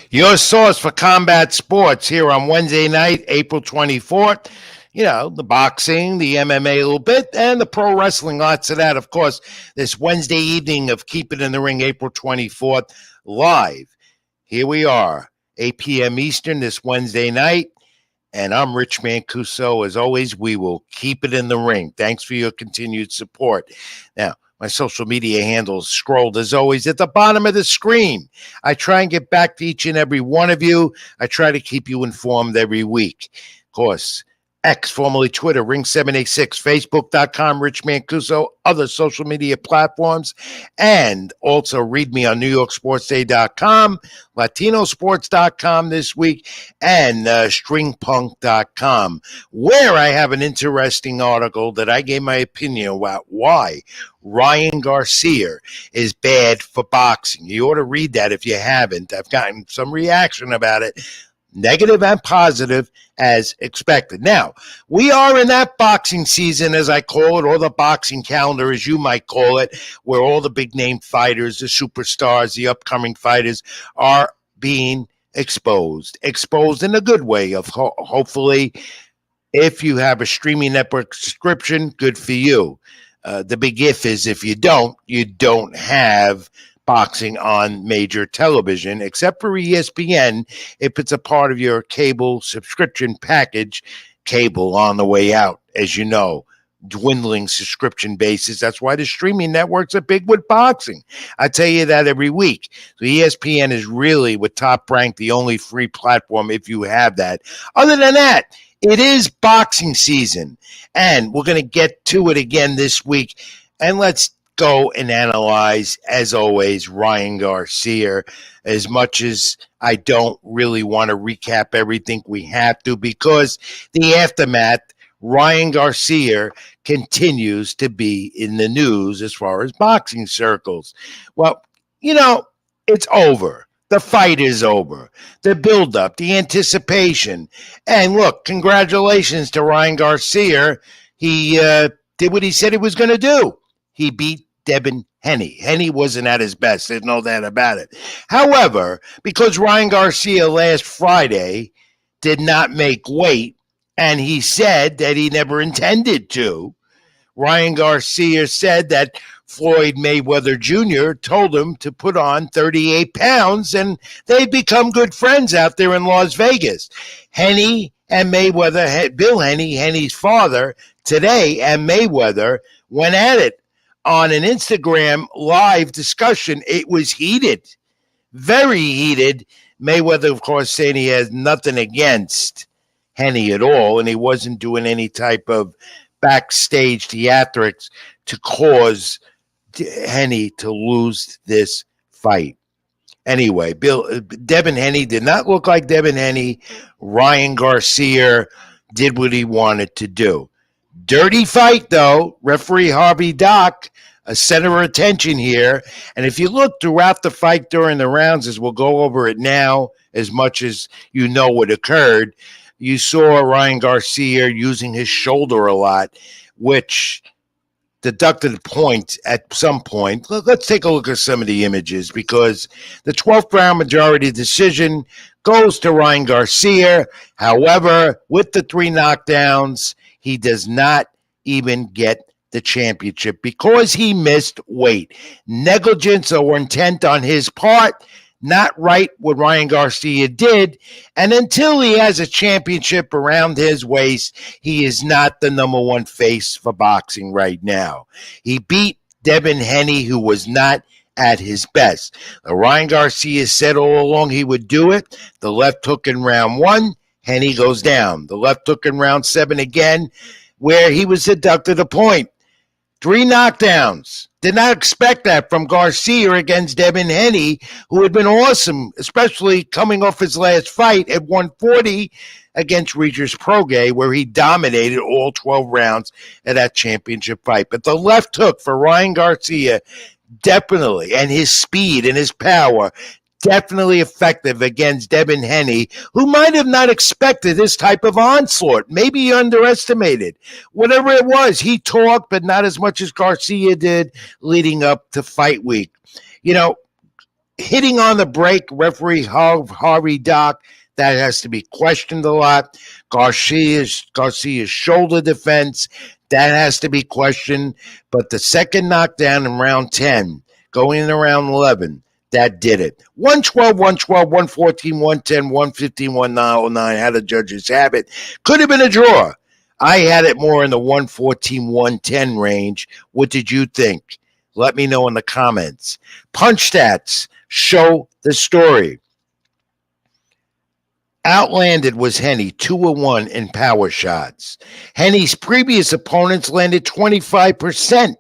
Your source for combat sports here on Wednesday night, April 24th. You know, the boxing, the MMA a little bit, and the pro wrestling, lots of that. Of course, this Wednesday evening of Keep It in the Ring, April 24th, live. Here we are, 8 p.m. Eastern this Wednesday night. And I'm Rich Mancuso. As always, we will keep it in the ring. Thanks for your continued support. Now, my social media handles scrolled as always at the bottom of the screen. I try and get back to each and every one of you. I try to keep you informed every week. Of course, X, formerly Twitter, Ring786, Facebook.com, Rich Mancuso, other social media platforms, and also read me on NewYorkSportsDay.com, LatinoSports.com this week, and StringPunk.com, where I have an interesting article that I gave my opinion about why Ryan Garcia is bad for boxing. You ought to read that if you haven't. I've gotten some reaction about it, negative and positive, as expected. Now, we are in that boxing season, as I call it, or the boxing calendar, as you might call it, where all the big-name fighters, the superstars, the upcoming fighters are being exposed in a good way. Of hopefully, if you have a streaming network subscription, good for you. The big if is if you don't have boxing on major television, except for ESPN, if it's a part of your cable subscription package. Cable on the way out, as you know, dwindling subscription bases. That's why the streaming networks are big with boxing. I tell you that every week. So ESPN is really, with Top Rank, the only free platform if you have that. Other than that, it is boxing season, and we're going to get to it again this week. And let's go and analyze, as always, Ryan Garcia. As much as I don't really want to recap everything, we have to, because the aftermath, Ryan Garcia continues to be in the news as far as boxing circles. Well, you know, it's over. The fight is over. The buildup, the anticipation. And look, congratulations to Ryan Garcia. He did what he said he was going to do. He beat Devin Haney. Haney wasn't at his best. There's no doubt about it. However, because Ryan Garcia last Friday did not make weight, and he said that he never intended to, Ryan Garcia said that Floyd Mayweather Jr. told him to put on 38 pounds, and they've become good friends out there in Las Vegas. Haney and Mayweather, Bill Haney, Haney's father, today, and Mayweather went at it on an Instagram live discussion. It was heated, very heated. Mayweather, of course, saying he has nothing against Haney at all, and he wasn't doing any type of backstage theatrics to cause Haney to lose this fight. Anyway, Devin Haney did not look like Devin Haney. Ryan Garcia did what he wanted to do. Dirty fight, though. Referee Harvey Dock, a center of attention here. And if you look throughout the fight during the rounds, as we'll go over it now, as much as you know what occurred, you saw Ryan Garcia using his shoulder a lot, which deducted a point at some point. Let's take a look at some of the images, because the 12th round majority decision goes to Ryan Garcia. However, with the 3 knockdowns, he does not even get the championship because he missed weight. Negligence or intent on his part, not right what Ryan Garcia did. And until he has a championship around his waist, he is not the number one face for boxing right now. He beat Devin Haney, who was not at his best. Ryan Garcia said all along he would do it. The left hook in round 1, Haney goes down. The left hook in round 7 again, where he was deducted a point. 3 knockdowns. Did not expect that from Garcia against Devin Haney, who had been awesome, especially coming off his last fight at 140 against Regis Prograis, where he dominated all 12 rounds of that championship fight. But the left hook for Ryan Garcia, definitely, and his speed and his power, definitely effective against Devin Haney, who might have not expected this type of onslaught. Maybe he underestimated. Whatever it was, he talked, but not as much as Garcia did leading up to fight week. You know, hitting on the break, referee Harvey Dock, that has to be questioned a lot. Garcia's shoulder defense, that has to be questioned. But the second knockdown in round 10, going into round 11, that did it. 112, 112, 114, 110, 115, 109. How the judges have it. Could have been a draw. I had it more in the 114, 110 range. What did you think? Let me know in the comments. Punch stats show the story. Outlanded was Henny, 2-1 in power shots. Henny's previous opponents landed 25%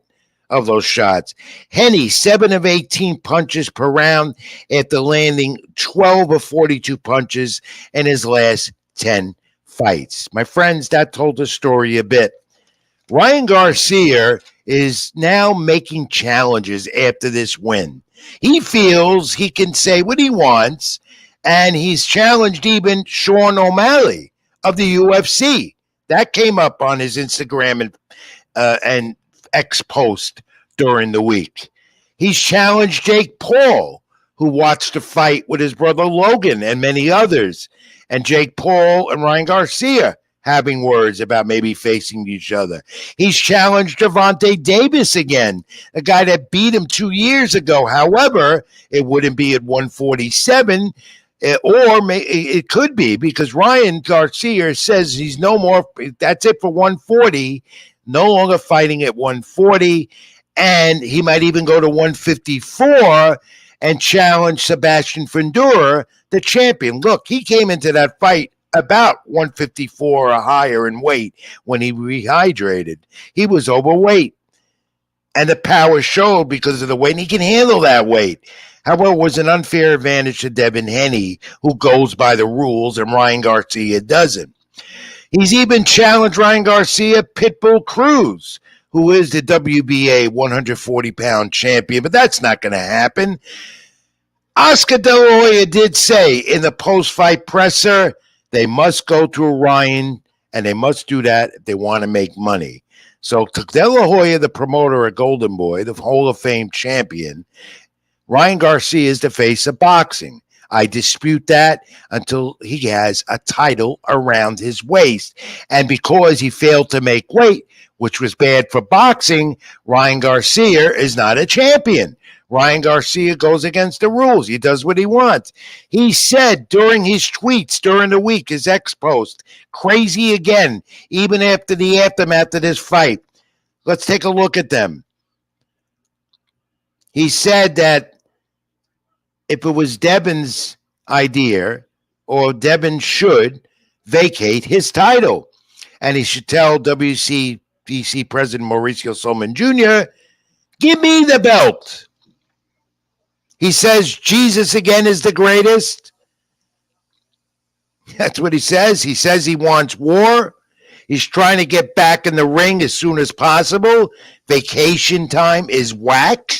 of those shots. Henny, 7 of 18 punches per round after landing 12 of 42 punches in his last 10 fights. My friends, that told the story a bit. Ryan Garcia is now making challenges after this win. He feels he can say what he wants, and he's challenged even Sean O'Malley of the UFC. That came up on his Instagram and X post during the week. He's challenged Jake Paul, who watched the fight with his brother Logan and many others. And Jake Paul and Ryan Garcia having words about maybe facing each other. He's challenged Gervonta Davis again, a guy that beat him 2 years ago. However, it wouldn't be at 147, it could be, because Ryan Garcia says he's no more, that's it for 140, no longer fighting at 140, and he might even go to 154 and challenge Sebastian Fundora, the champion. Look, he came into that fight about 154 or higher in weight when he rehydrated. He was overweight, and the power showed because of the weight, and he can handle that weight. However, it was an unfair advantage to Devin Haney, who goes by the rules, and Ryan Garcia doesn't. He's even challenged Ryan Garcia, Pitbull Cruz, who is the WBA 140-pound champion, but that's not going to happen. Oscar De La Hoya did say in the post-fight presser, they must go through Ryan, and they must do that if they want to make money. So to De La Hoya, the promoter at Golden Boy, the Hall of Fame champion, Ryan Garcia is the face of boxing. I dispute that until he has a title around his waist. And because he failed to make weight, which was bad for boxing, Ryan Garcia is not a champion. Ryan Garcia goes against the rules. He does what he wants. He said during his tweets during the week, his X post, crazy again, even after the aftermath of this fight. Let's take a look at them. He said that if it was Devin's idea, or Devin should vacate his title, and he should tell WCBC President Mauricio Sullivan Jr., give me the belt. He says Jesus again is the greatest. That's what he says. He says he wants war. He's trying to get back in the ring as soon as possible. Vacation time is whack.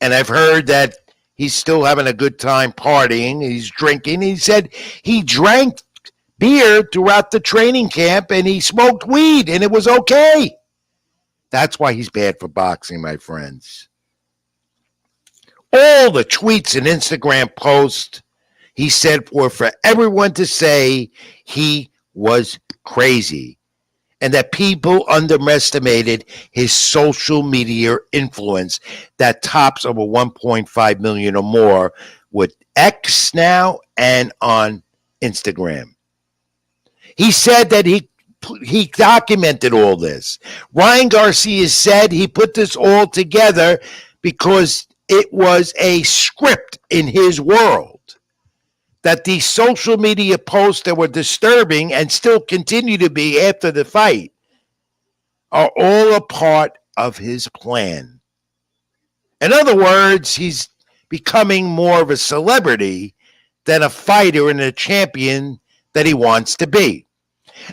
And I've heard that he's still having a good time partying. He's drinking. He said he drank beer throughout the training camp and he smoked weed and it was okay. That's why he's bad for boxing, my friends. All the tweets and Instagram posts, he said, were for everyone to say he was crazy and that people underestimated his social media influence that tops over 1.5 million or more with X now and on Instagram. He said that he documented all this. Ryan Garcia said he put this all together because it was a script in his world. That these social media posts that were disturbing and still continue to be after the fight are all a part of his plan. In other words, he's becoming more of a celebrity than a fighter and a champion that he wants to be.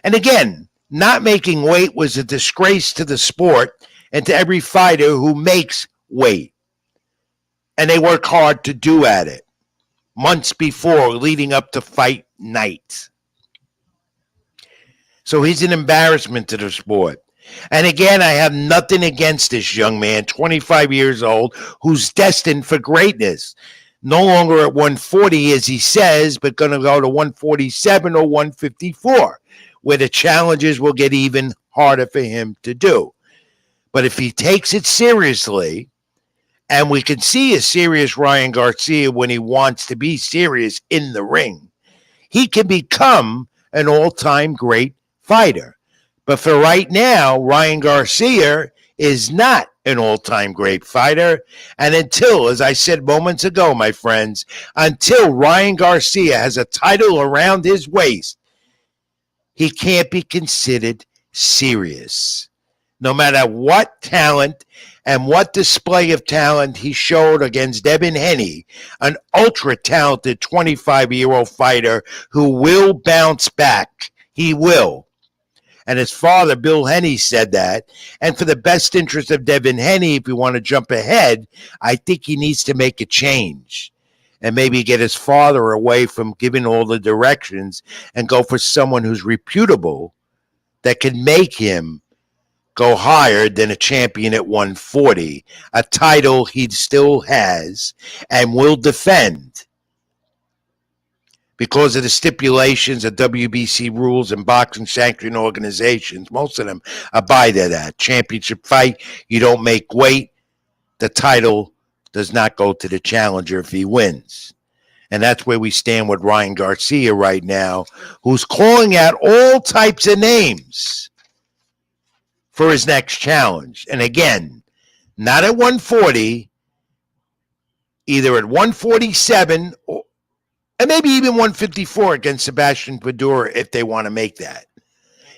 And again, not making weight was a disgrace to the sport and to every fighter who makes weight. And they work hard to do at it. Months before, leading up to fight night. So he's an embarrassment to the sport. And again, I have nothing against this young man, 25 years old, who's destined for greatness. No longer at 140, as he says, but going to go to 147 or 154, where the challenges will get even harder for him to do. But if he takes it seriously, and we can see a serious Ryan Garcia when he wants to be serious in the ring, he can become an all-time great fighter. But for right now, Ryan Garcia is not an all-time great fighter. And until, as I said moments ago, my friends, until Ryan Garcia has a title around his waist, he can't be considered serious. No matter what talent and what display of talent he showed against Devin Haney, an ultra-talented 25-year-old fighter who will bounce back. He will. And his father, Bill Haney, said that. And for the best interest of Devin Haney, if you want to jump ahead, I think he needs to make a change and maybe get his father away from giving all the directions and go for someone who's reputable that can make him go higher than a champion at 140, a title he still has and will defend because of the stipulations of WBC rules and boxing sanctioning organizations. Most of them abide by that. Championship fight, you don't make weight. The title does not go to the challenger if he wins. And that's where we stand with Ryan Garcia right now, who's calling out all types of names for his next challenge. And again, not at 140, either at 147 or and maybe even 154 against Sebastian Padura if they want to make that.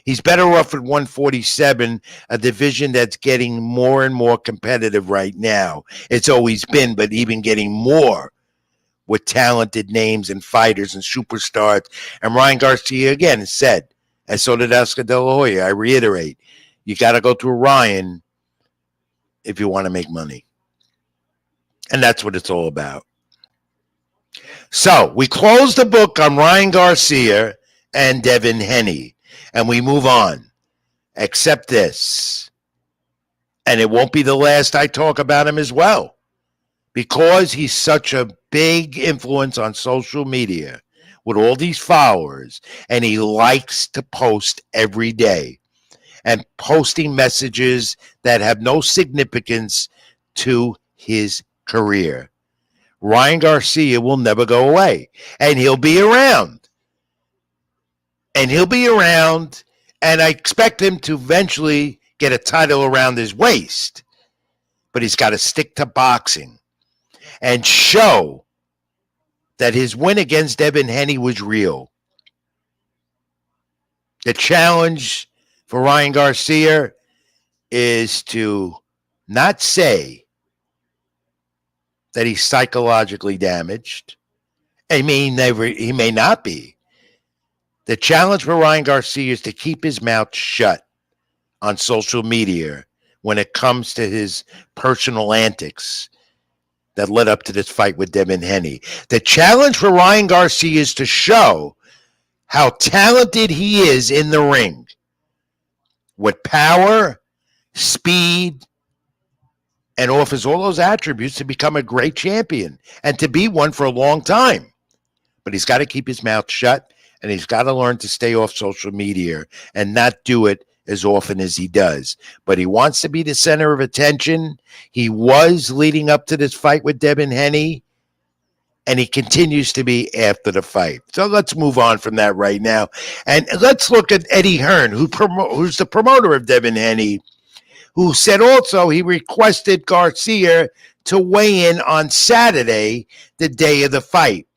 He's better off at 147, a division that's getting more and more competitive right now. It's always been, but even getting more with talented names and fighters and superstars. And Ryan Garcia, again, said, and so did Oscar De La Hoya, I reiterate, you got to go through Ryan if you want to make money. And that's what it's all about. So we close the book on Ryan Garcia and Devin Haney, and we move on. Except this, and it won't be the last I talk about him as well, because he's such a big influence on social media with all these followers, and he likes to post every day and posting messages that have no significance to his career. Ryan Garcia will never go away, and he'll be around. And he'll be around, and I expect him to eventually get a title around his waist. But he's got to stick to boxing and show that his win against Devin Haney was real. The challenge for Ryan Garcia is to not say that he's psychologically damaged. I mean, he may not be. The challenge for Ryan Garcia is to keep his mouth shut on social media when it comes to his personal antics that led up to this fight with Devin Haney. The challenge for Ryan Garcia is to show how talented he is in the ring with power, speed, and offers all those attributes to become a great champion and to be one for a long time. But he's got to keep his mouth shut, and he's got to learn to stay off social media and not do it as often as he does. But he wants to be the center of attention. He was leading up to this fight with Devin Haney, and he continues to be after the fight. So let's move on from that right now. And let's look at Eddie Hearn, who's the promoter of Devin Haney, who said also he requested Garcia to weigh in on Saturday, the day of the fight,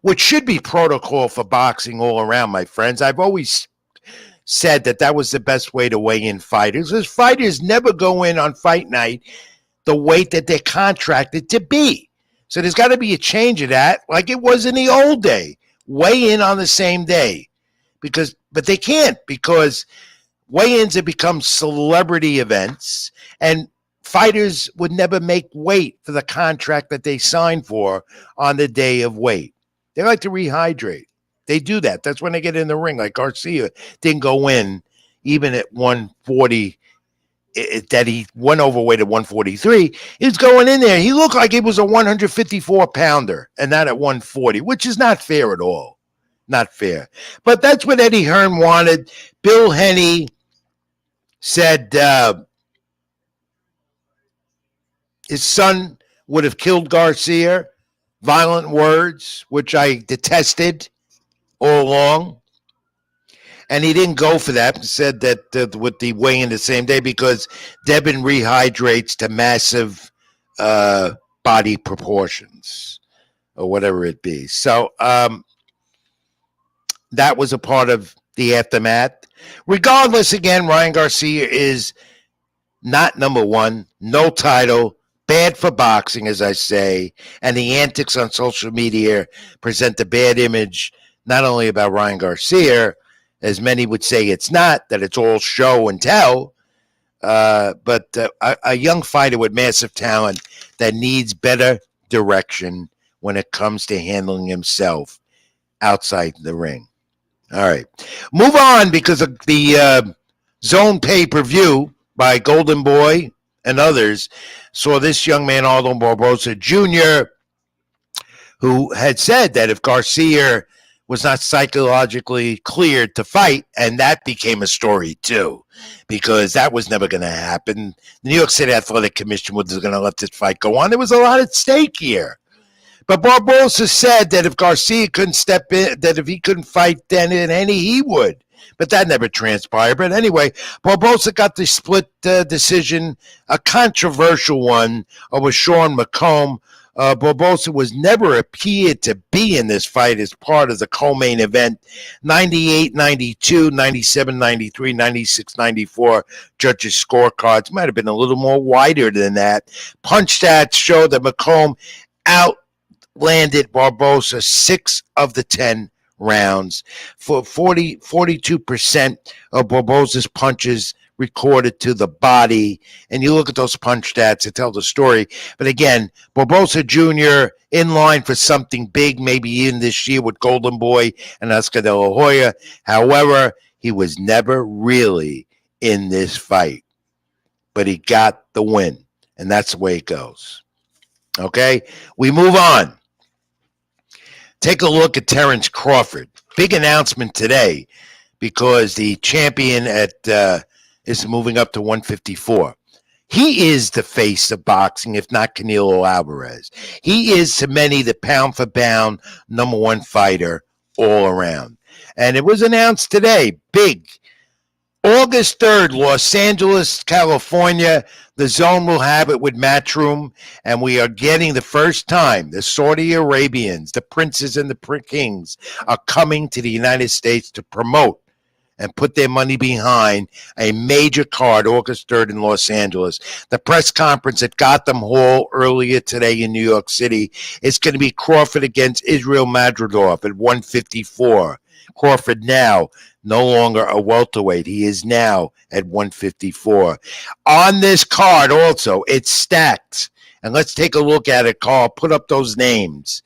which should be protocol for boxing all around, my friends. I've always said that was the best way to weigh in fighters, because fighters never go in on fight night the weight that they're contracted to be. So there's got to be a change of that, like it was in the old day. Weigh in on the same day, but they can't, because weigh-ins have become celebrity events, and fighters would never make weight for the contract that they signed for on the day of weight. They like to rehydrate. They do that. That's when they get in the ring. Like Garcia didn't go in even at 140 that he went overweight at 143. He was going in there. He looked like he was a 154 pounder and not at 140, which is not fair at all. Not fair. But that's what Eddie Hearn wanted. Bill Henney said his son would have killed Garcia. Violent words, which I detested all along. And he didn't go for that. Said that with the weigh-in the same day because Devin rehydrates to massive body proportions or whatever it be. So that was a part of the aftermath. Regardless, again, Ryan Garcia is not number one, no title, bad for boxing, as I say, and the antics on social media present a bad image, not only about Ryan Garcia, as many would say it's not, that it's all show and tell, but a young fighter with massive talent that needs better direction when it comes to handling himself outside the ring. All right. Move on because of the Zone pay-per-view by Golden Boy and others saw this young man, Aldo Barboza Jr., who had said that if Garcia was not psychologically cleared to fight, and that became a story too, because that was never going to happen. The New York City Athletic Commission was going to let this fight go on. There was a lot at stake here. But Barboza said that if Garcia couldn't step in, that if he couldn't fight then and any, he would. But that never transpired. But anyway, Barboza got the split decision, a controversial one, over Sean McComb. Barboza was never appeared to be in this fight as part of the co-main event. 98, 92, 97, 93, 96, 94 judges' scorecards. Might have been a little more wider than that. Punch stats show that McComb outlanded Barboza 6 of the 10 rounds. For 42% of Barboza's punches recorded to the body. And you look at those punch stats to tell the story. But again, Barboza Jr. in line for something big, maybe in this year with Golden Boy and Oscar De La Hoya. However, he was never really in this fight. But he got the win. And that's the way it goes. Okay? We move on. Take a look at Terrence Crawford. Big announcement today because the champion is moving up to 154. He is the face of boxing, if not Canelo Alvarez. He is, to many, the pound-for-pound number one fighter all around. And it was announced today, big. August 3rd, Los Angeles, California. The Zone will have it with Matchroom, and we are getting the first time the Saudi Arabians, the princes and the kings, are coming to the United States to promote and put their money behind a major card August 3rd in Los Angeles. The press conference at Gotham Hall earlier today in New York City is going to be Crawford against Israel Madridov at 154. Crawford now no longer a welterweight. He is now at 154. On this card also, it's stacked. And let's take a look at it, Carl. Put up those names.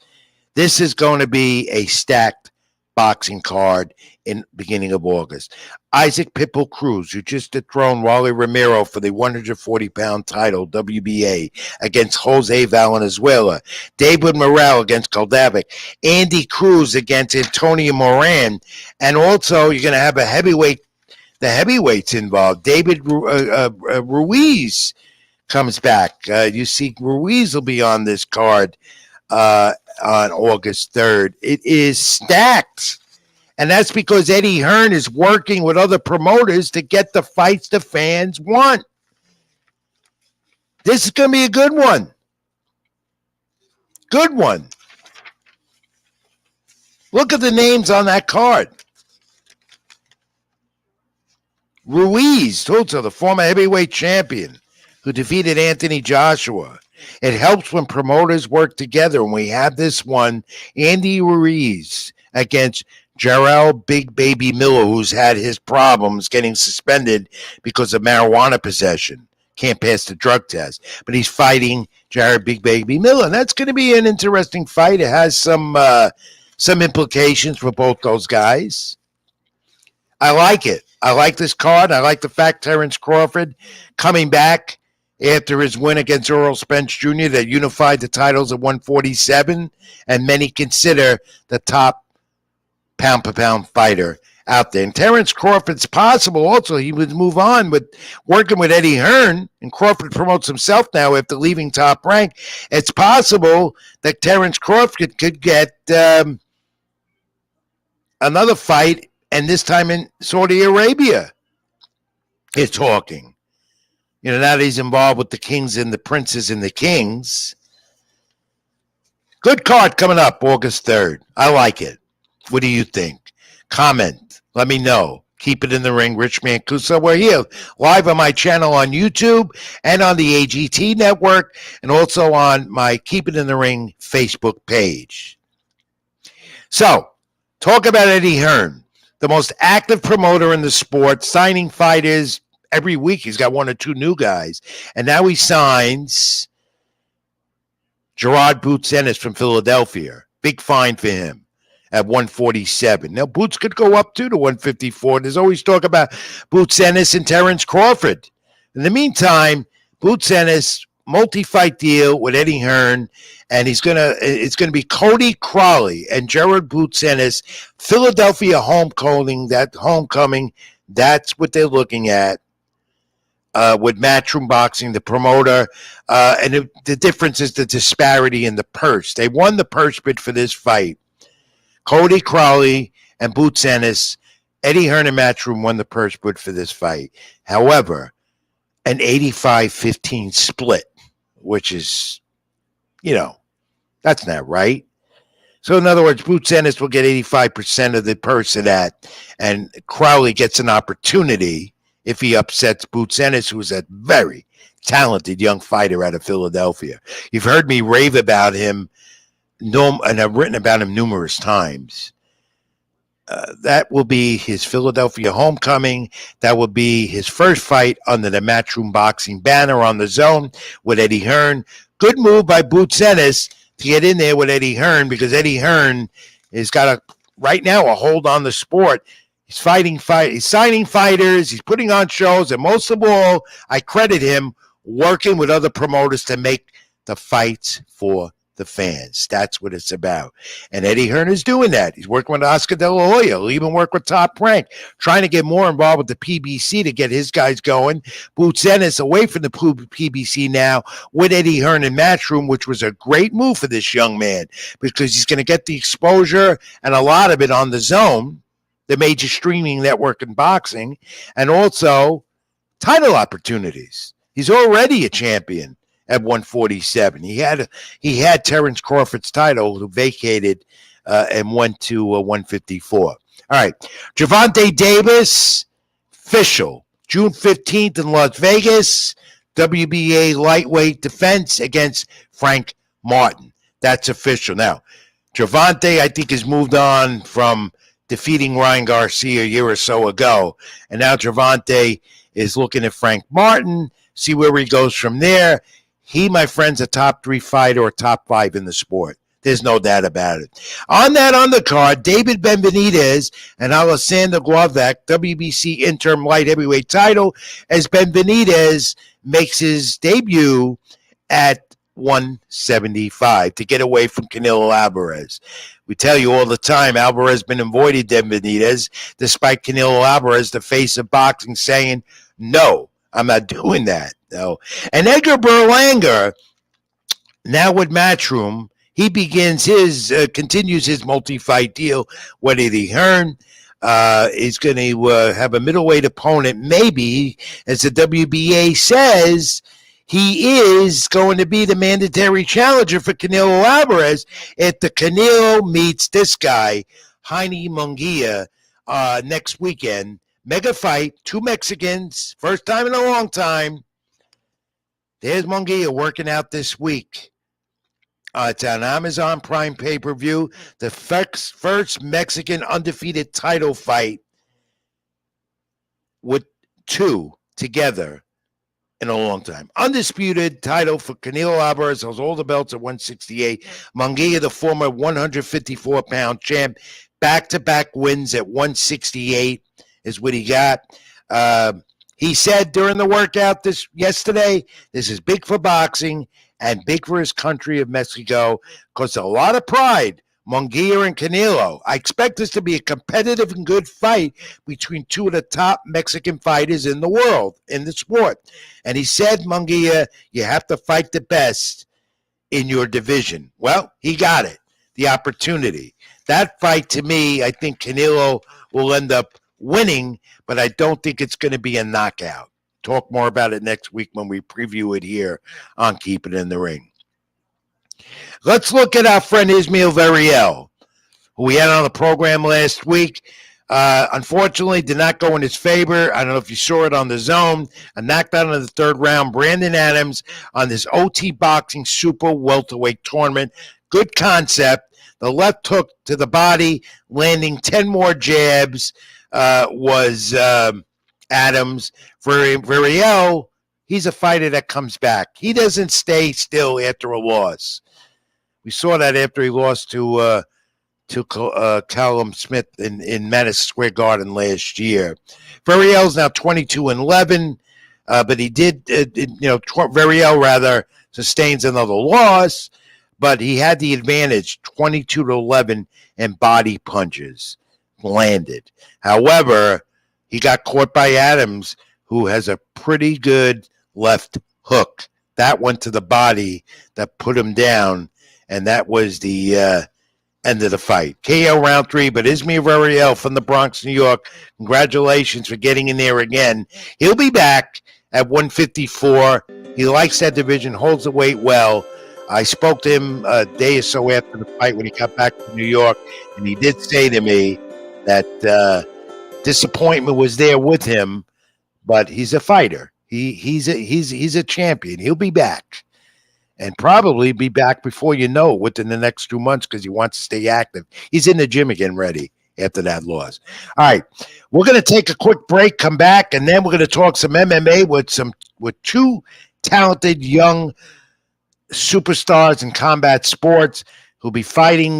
This is going to be a stacked boxing card in beginning of August. Isaac Pitbull Cruz, who just dethroned Wally Romero for the 140-pound title, WBA, against Jose Valenzuela. David Morrell against Koldavik. Andy Cruz against Antonio Moran. And also, you're going to have the heavyweights involved. David Ruiz comes back. You see Ruiz will be on this card on August 3rd. It is stacked. And that's because Eddie Hearn is working with other promoters to get the fights the fans want. This is going to be a good one. Good one. Look at the names on that card. Ruiz, also the former heavyweight champion who defeated Anthony Joshua. It helps when promoters work together, and we have this one, Andy Ruiz against Jarrell Big Baby Miller, who's had his problems getting suspended because of marijuana possession. Can't pass the drug test. But he's fighting Jared Big Baby Miller. And that's going to be an interesting fight. It has some implications for both those guys. I like it. I like this card. I like the fact Terrence Crawford coming back after his win against Earl Spence Jr. that unified the titles at 147, and many consider the top pound-for-pound fighter out there. And Terrence Crawford's possible also he would move on with working with Eddie Hearn, and Crawford promotes himself now after leaving Top Rank. It's possible that Terrence Crawford could get another fight, and this time in Saudi Arabia. They're talking. Now that he's involved with the Kings and the Princes and the Kings. Good card coming up August 3rd. I like it. What do you think? Comment. Let me know. Keep it in the ring. Rich Mancuso. We're here live on my channel on YouTube and on the AGT network, and also on my Keep It in the Ring Facebook page. So, talk about Eddie Hearn, the most active promoter in the sport, signing fighters every week. He's got one or two new guys. And now he signs Gerard Boots Ennis from Philadelphia. Big fine for him at 147. Now, Boots could go up to 154. There's always talk about Boots Ennis and Terrence Crawford. In the meantime, Boots Ennis, multi-fight deal with Eddie Hearn, and it's gonna be Cody Crowley and Gerard Boots Ennis, Philadelphia homecoming. That's what they're looking at. With Matchroom Boxing, the promoter, and the difference is the disparity in the purse. They won the purse bid for this fight. Cody Crowley and Boots Ennis, Eddie Hearn and Matchroom won the purse bid for this fight. However, an 85-15 split, which is, that's not right. So, in other words, Boots Ennis will get 85% of the purse of that, and Crowley gets an opportunity if he upsets Boots Ennis, who's a very talented young fighter out of Philadelphia. You've heard me rave about him, and I've written about him numerous times. That will be his Philadelphia homecoming. That will be his first fight under the Matchroom Boxing banner on the Zone with Eddie Hearn. Good move by Boots Ennis to get in there with Eddie Hearn, because Eddie Hearn has got right now a hold on the sport. He's he's signing fighters, he's putting on shows, and most of all, I credit him working with other promoters to make the fights for the fans. That's what it's about. And Eddie Hearn is doing that. He's working with Oscar De La Hoya. He'll even work with Top Rank, trying to get more involved with the PBC to get his guys going. Boots Ennis away from the PBC now with Eddie Hearn and Matchroom, which was a great move for this young man, because he's going to get the exposure and a lot of it on the Zone, the major streaming network in boxing, and also title opportunities. He's already a champion at 147. He had Terrence Crawford's title, who vacated and went to 154. All right, Gervonta Davis, official, June 15th in Las Vegas, WBA lightweight defense against Frank Martin. That's official. Now, Gervonta, I think, has moved on from defeating Ryan Garcia a year or so ago, and now Gervonta is looking at Frank Martin, see where he goes from there. He, my friend's a top 3 fighter or top 5 in the sport. There's no doubt about it. On that undercard, David Benavidez and Alexander Glavak, WBC interim light heavyweight title, as Benavidez makes his debut at 175 to get away from Canelo Alvarez. We tell you all the time, Alvarez has been avoided Benavidez, despite Canelo Alvarez, the face of boxing, saying, no, I'm not doing that. No. And Edgar Berlanga, now with Matchroom, he continues his multi-fight deal with Eddie Hearn. He's going to have a middleweight opponent, maybe, as the WBA says. He is going to be the mandatory challenger for Canelo Alvarez if the Canelo meets this guy, Jaime Munguia, next weekend. Mega fight, 2 Mexicans, first time in a long time. There's Munguia working out this week. It's on Amazon Prime pay-per-view. The first Mexican undefeated title fight with 2 together in a long time. Undisputed title for Canelo Alvarez, holds all the belts at 168. Munguia, the former 154-pound champ, back-to-back wins at 168 is what he got. He said during the workout yesterday, this is big for boxing and big for his country of Mexico because a lot of pride, Munguia and Canelo. I expect this to be a competitive and good fight between two of the top Mexican fighters in the world, in the sport. And he said, Munguia, you have to fight the best in your division. Well, he got it, the opportunity. That fight, to me, I think Canelo will end up winning, but I don't think it's going to be a knockout. Talk more about it next week when we preview it here on Keep It in the Ring. Let's look at our friend Ismael Veriel, who we had on the program last week. Unfortunately, did not go in his favor. I don't know if you saw it on the Zone. A knockdown in the third round. Brandon Adams on this OT Boxing Super Welterweight tournament. Good concept. The left hook to the body, landing 10 more jabs, was Adams. Veriel, he's a fighter that comes back. He doesn't stay still after a loss. We saw that after he lost to Callum Smith in Madison Square Garden last year. Veriel's now 22-11, but he did, Veriel rather sustains another loss, but he had the advantage, 22-11 in body punches landed. However, he got caught by Adams, who has a pretty good left hook. That went to the body that put him down, and that was the end of the fight. KO round 3, but Ismael Veriel from the Bronx, New York, congratulations for getting in there again. He'll be back at 154. He likes that division, holds the weight well. I spoke to him a day or so after the fight when he got back to New York, and he did say to me that disappointment was there with him, but he's a fighter. He's a champion. He'll be back. And probably be back before you know within the next 2 months because he wants to stay active. He's in the gym again ready after that loss. All right, we're going to take a quick break, come back, and then we're going to talk some MMA with two talented young superstars in combat sports who'll be fighting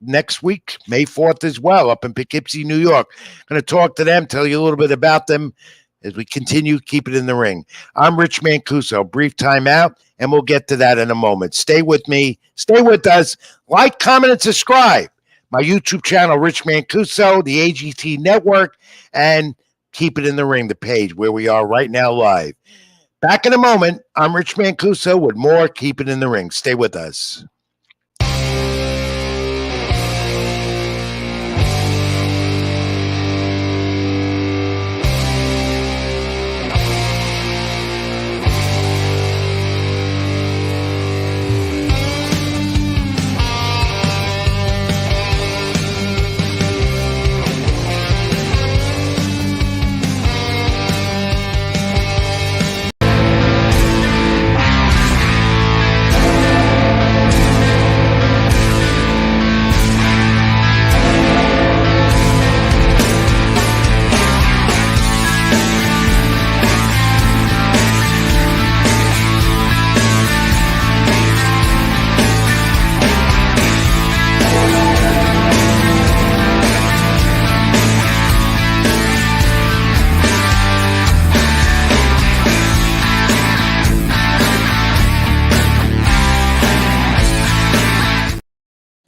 next week, May 4th as well, up in Poughkeepsie, New York. I'm going to talk to them, tell you a little bit about them as we continue Keep It in the Ring. I'm Rich Mancuso. Brief timeout, and we'll get to that in a moment. Stay with me. Stay with us. Like, comment, and subscribe. My YouTube channel, Rich Mancuso, the AGT Network, and Keep It in the Ring, the page where we are right now live. Back in a moment. I'm Rich Mancuso with more Keep It in the Ring. Stay with us.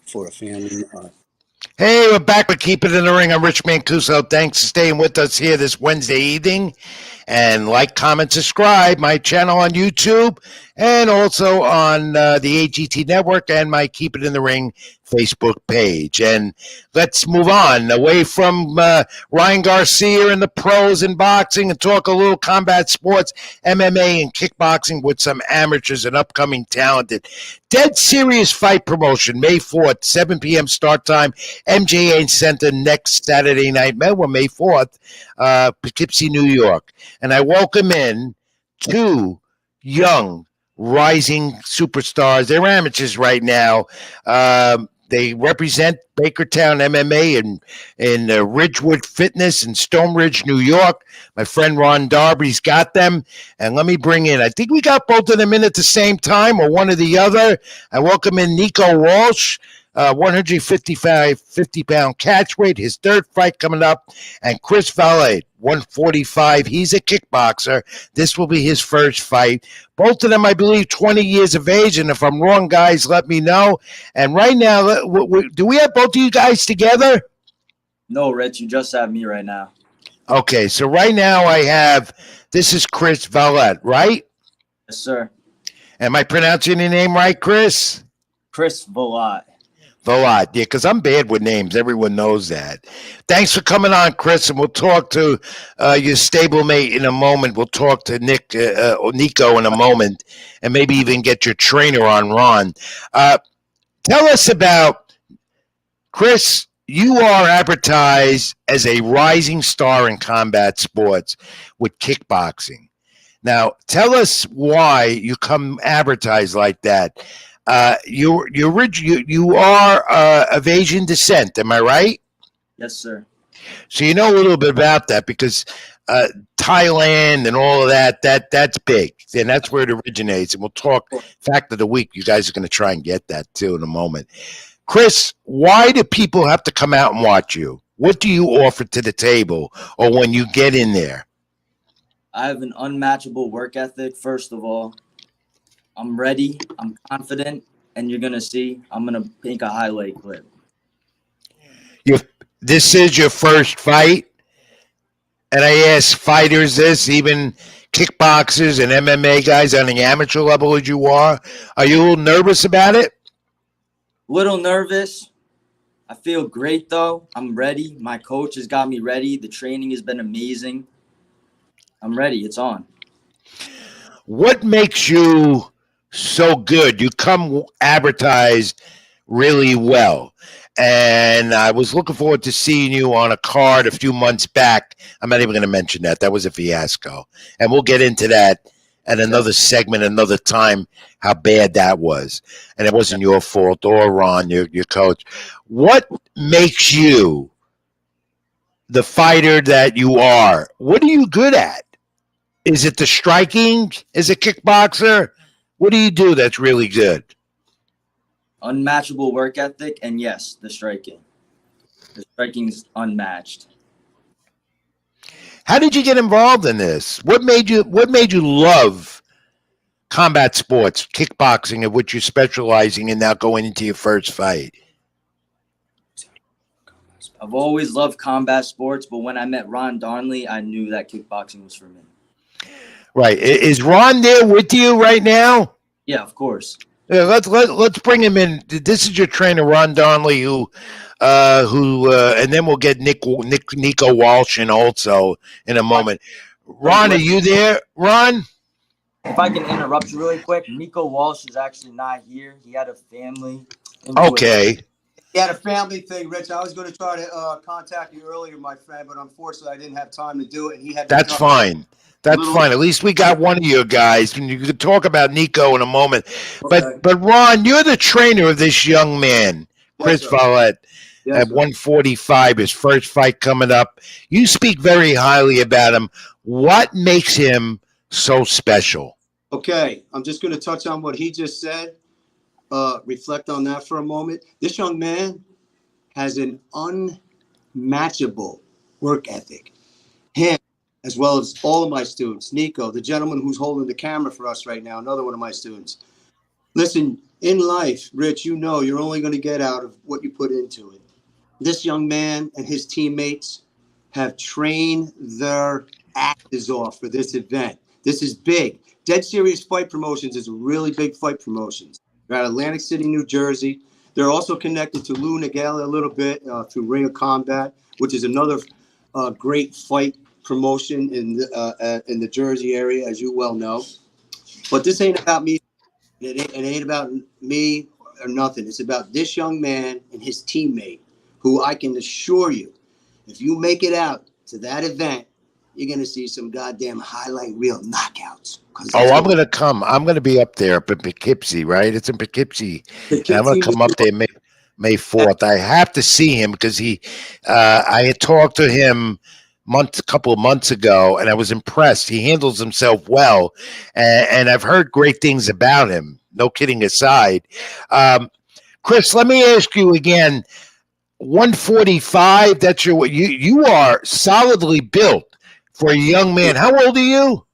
For a family. Hey, we're back with Keep It in the Ring. I'm Rich Mancuso. Thanks for staying with us here this Wednesday evening. And like, comment, subscribe. My channel on YouTube and also on the AGT Network and my Keep It in the Ring Facebook page. And let's move on away from Ryan Garcia and the pros in boxing and talk a little combat sports, MMA, and kickboxing with some amateurs and upcoming talented. Dead Serious Fight Promotion, May 4th, 7 p.m. start time, MJA Center next Saturday night, May 4th, Poughkeepsie, New York. And I welcome in two young rising superstars. They're amateurs right now. They represent Bakertown MMA and Ridgewood Fitness in Stone Ridge, New York. My friend Ron Darby's got them. And let me bring in, I think we got both of them in at the same time or one or the other. I welcome in Nico Walsh, 50-pound catch weight. His third fight coming up. And Chris Valet, 145. He's a kickboxer. This will be his first fight. Both of them, I believe, 20 years of age. And if I'm wrong, guys, let me know. And right now, do we have both of you guys together? No, Rich, you just have me right now. Okay, so right now this is Chris Valet, right? Yes, sir. Am I pronouncing your name right, Chris? Chris Valat. Valat, yeah, because I'm bad with names. Everyone knows that. Thanks for coming on, Chris, and we'll talk to your stablemate in a moment. We'll talk to Nico in a moment, and maybe even get your trainer on, Ron. Tell us about, Chris, you are advertised as a rising star in combat sports with kickboxing. Now, tell us why you come advertised like that. You are of Asian descent, am I right? Yes, sir. So you know a little bit about that because Thailand and all of that's big, and that's where it originates. And we'll talk fact of the week. You guys are going to try and get that too in a moment. Chris, why do people have to come out and watch you? What do you offer to the table, or when you get in there? I have an unmatchable work ethic, first of all. I'm ready. I'm confident. And you're going to see, I'm going to make a highlight clip. This is your first fight? And I ask fighters this, even kickboxers and MMA guys on the amateur level as you are. Are you a little nervous about it? Little nervous. I feel great, though. I'm ready. My coach has got me ready. The training has been amazing. I'm ready. It's on. What makes you so good? You come advertised really well. And I was looking forward to seeing you on a card a few months back. I'm not even going to mention that. That was a fiasco. And we'll get into that at another segment, another time, how bad that was. And it wasn't your fault or Ron, your coach. What makes you the fighter that you are? What are you good at? Is it the striking? Is it kickboxer? What do you do that's really good? Unmatchable work ethic, and yes, the striking. The striking is unmatched. How did you get involved in this? What made you love combat sports, kickboxing, of which you're specializing in now going into your first fight? I've always loved combat sports, but when I met Ron Darnley, I knew that kickboxing was for me. Right. Is Ron there with you right now? Yeah, of course. Yeah, let's bring him in. This is your trainer, Ron Darnley, who, and then we'll get Nico Walsh in also in a moment. Ron, are you there, Ron? If I can interrupt you really quick, Nico Walsh is actually not here. He had a family. Okay. He had a family thing, Rich. I was going to try to contact you earlier, my friend, but unfortunately I didn't have time to do it. And he had. That's fine. That's fine. At least we got one of you guys. And you can talk about Nico in a moment. Okay. But Ron, you're the trainer of this young man, Chris Valet, at 145, his first fight coming up. You speak very highly about him. What makes him so special? Okay, I'm just going to touch on what he just said. Reflect on that for a moment. This young man has an unmatchable work ethic. Him, as well as all of my students. Nico, the gentleman who's holding the camera for us right now, another one of my students. Listen, in life, Rich, you know you're only going to get out of what you put into it. This young man and his teammates have trained their asses off for this event. This is big. Dead Serious Fight Promotions is a really big fight promotion. They're at Atlantic City, New Jersey. They're also connected to Lou Nagala a little bit through Ring of Combat, which is another great fight promotion in the Jersey area, as you well know. But this ain't about me. It ain't about me or nothing. It's about this young man and his teammate, who I can assure you, if you make it out to that event, you're going to see some goddamn highlight reel knockouts. Oh, I'm going to come. I'm going to be up there up in Poughkeepsie, right? It's in Poughkeepsie. I'm going to come up there May 4th. I have to see him because I had talked to him a couple of months ago, and I was impressed. He handles himself well, and I've heard great things about him. No kidding aside. Chris, let me ask you again. 145. That's you are solidly built for a young man. How old are you?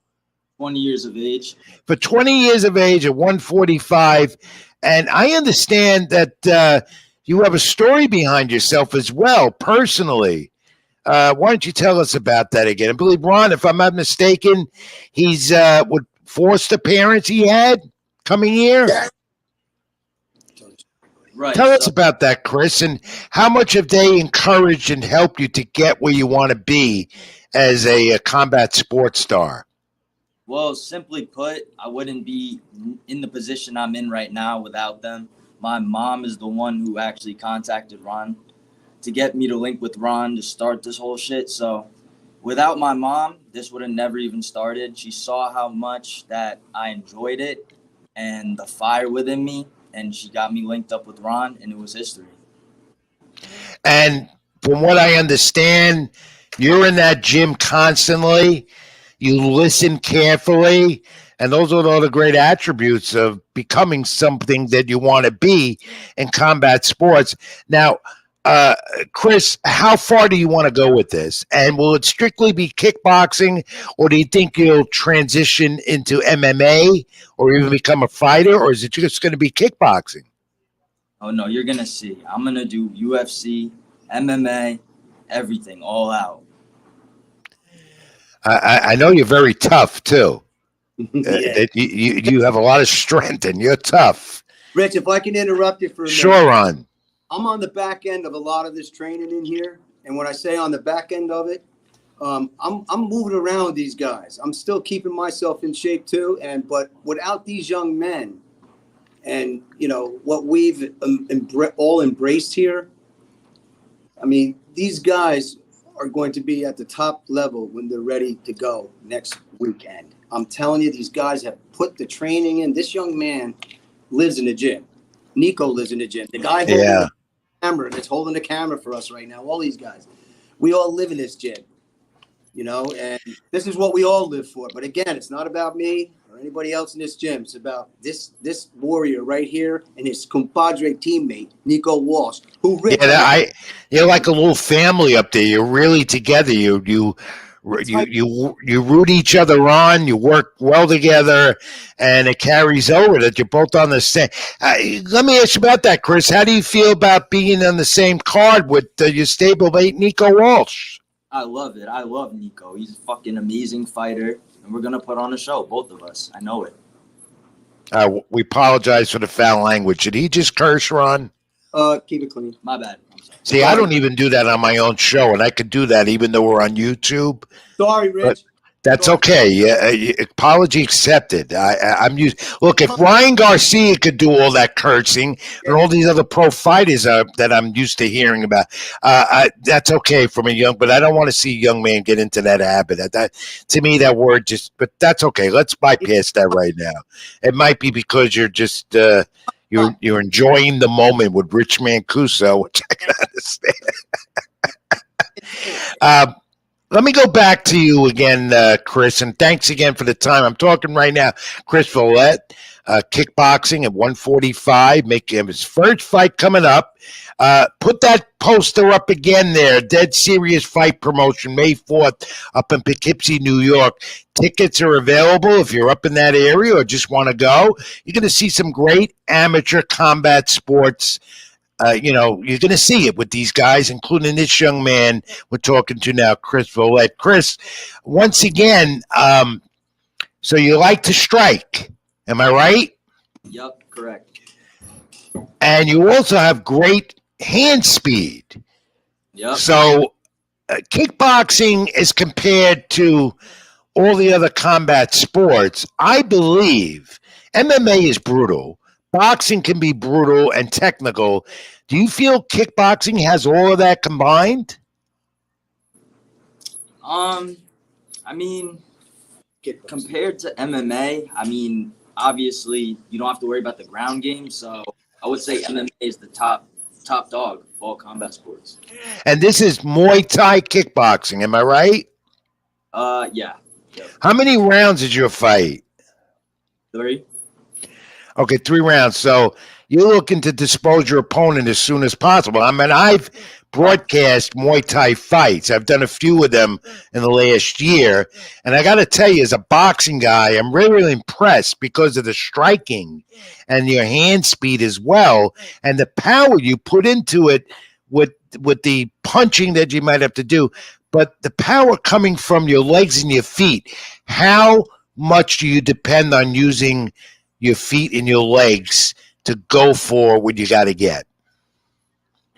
20 years of age. For 20 years of age at 145, and I understand that you have a story behind yourself as well, personally. Why don't you tell us about that again? I believe Ron, if I'm not mistaken, he's with foster parents he had coming here. Right. Tell us about that, Chris, and how much have they encouraged and helped you to get where you want to be as a combat sports star? Well, simply put, I wouldn't be in the position I'm in right now without them. My mom is the one who actually contacted Ron to get me to link with Ron to start this whole shit. So without my mom, this would have never even started. She saw how much that I enjoyed it and the fire within me, and she got me linked up with Ron, and it was history. And from what I understand, you're in that gym constantly. You listen carefully, and those are all the great attributes of becoming something that you want to be in combat sports. Now, Chris, how far do you want to go with this? And will it strictly be kickboxing, or do you think you'll transition into MMA or even become a fighter, or is it just going to be kickboxing? Oh, no, you're going to see. I'm going to do UFC, MMA, everything, all out. I know you're very tough, too. Yeah. You have a lot of strength, and you're tough. Rich, if I can interrupt you for a minute. Sure, Ron. I'm on the back end of a lot of this training in here. And when I say on the back end of it, I'm moving around with these guys. I'm still keeping myself in shape too. But without these young men and, you know, what we've all embraced here, I mean, these guys are going to be at the top level when they're ready to go next weekend. I'm telling you, these guys have put the training in. This young man lives in the gym. Nico lives in the gym. The guy holding the camera that's holding the camera for us right now, all these guys, we all live in this gym, you know, and this is what we all live for. But again, it's not about me or anybody else in this gym. It's about this warrior right here and his compadre teammate, Nico Walsh, who you're like a little family up there. You're really together. You root each other on. You work well together, and it carries over that you're both on the same. Let me ask you about that, Chris. How do you feel about being on the same card with your stablemate, Nico Walsh? I love it. I love Nico. He's a fucking amazing fighter, and we're gonna put on a show, both of us. I know it. We apologize for the foul language. Did he just curse, Ron? Keep it clean. My bad. I'm sorry. See, I don't even do that on my own show, and I could do that even though we're on YouTube. Sorry, Rich. But that's okay. Apology accepted. I'm used. Look, if Ryan Garcia could do all that cursing and all these other pro fighters that I'm used to hearing about, that's okay for me, but I don't want to see a young man get into that habit. That to me, that word but that's okay. Let's bypass that right now. It might be because you're just you're enjoying the moment with Rich Mancuso, which I can understand. Let me go back to you again, Chris, and thanks again for the time. I'm talking right now, Chris Volette, kickboxing at 145, making his first fight coming up. Put that poster up again there, Dead Serious Fight Promotion, May 4th, up in Poughkeepsie, New York. Tickets are available if you're up in that area or just want to go. You're going to see some great amateur combat sports. You're going to see it with these guys, including this young man we're talking to now, Chris Volette. Chris, once again, so you like to strike, am I right? Yep, correct. And you also have great hand speed. Yep. So kickboxing is compared to all the other combat sports. I believe MMA is brutal. Boxing can be brutal and technical. Do you feel kickboxing has all of that combined? I mean, compared to MMA, I mean, obviously you don't have to worry about the ground game. So I would say MMA is the top dog of all combat sports. And this is Muay Thai kickboxing, am I right? Yeah. Yep. How many rounds is your fight? 3. Okay, 3 rounds. So you're looking to dispose your opponent as soon as possible. I mean, I've broadcast Muay Thai fights. I've done a few of them in the last year. And I got to tell you, as a boxing guy, I'm really, really impressed because of the striking and your hand speed as well, and the power you put into it with the punching that you might have to do, but the power coming from your legs and your feet. How much do you depend on using your feet and your legs to go for what you got to get?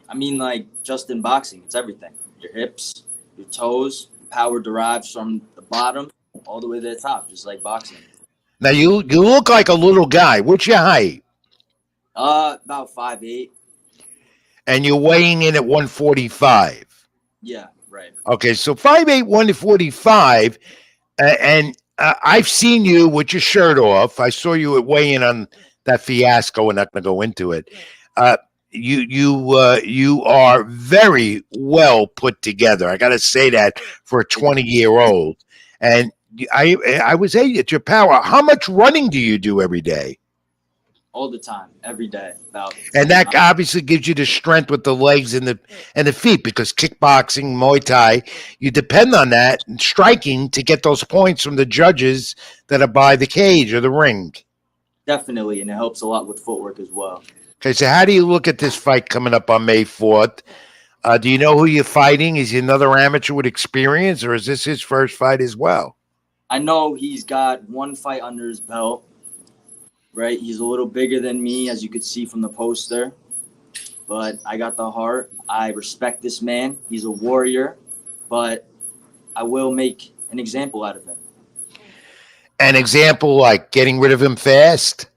I mean, like, just in boxing, it's everything. Your hips, your toes, power derives from the bottom all the way to the top, just like boxing. Now, you look like a little guy. What's your height? About 5'8". And you're weighing in at 145. Yeah, right. Okay, so 5'8", 145, and I've seen you with your shirt off. I saw you at weigh-in on that fiasco. We're not going to go into it. You are very well put together. I got to say that for a 20-year-old. And I was at your power. How much running do you do every day? All the time, every day. And that obviously gives you the strength with the legs and the feet, because kickboxing, Muay Thai, you depend on that and striking to get those points from the judges that are by the cage or the ring. Definitely, and it helps a lot with footwork as well. Okay, so how do you look at this fight coming up on May 4th? Do you know who you're fighting? Is he another amateur with experience, or is this his first fight as well? I know he's got one fight under his belt. Right, he's a little bigger than me, as you could see from the poster, but I got the heart. I respect this man. He's a warrior, but I will make an example out of him. An example like getting rid of him fast?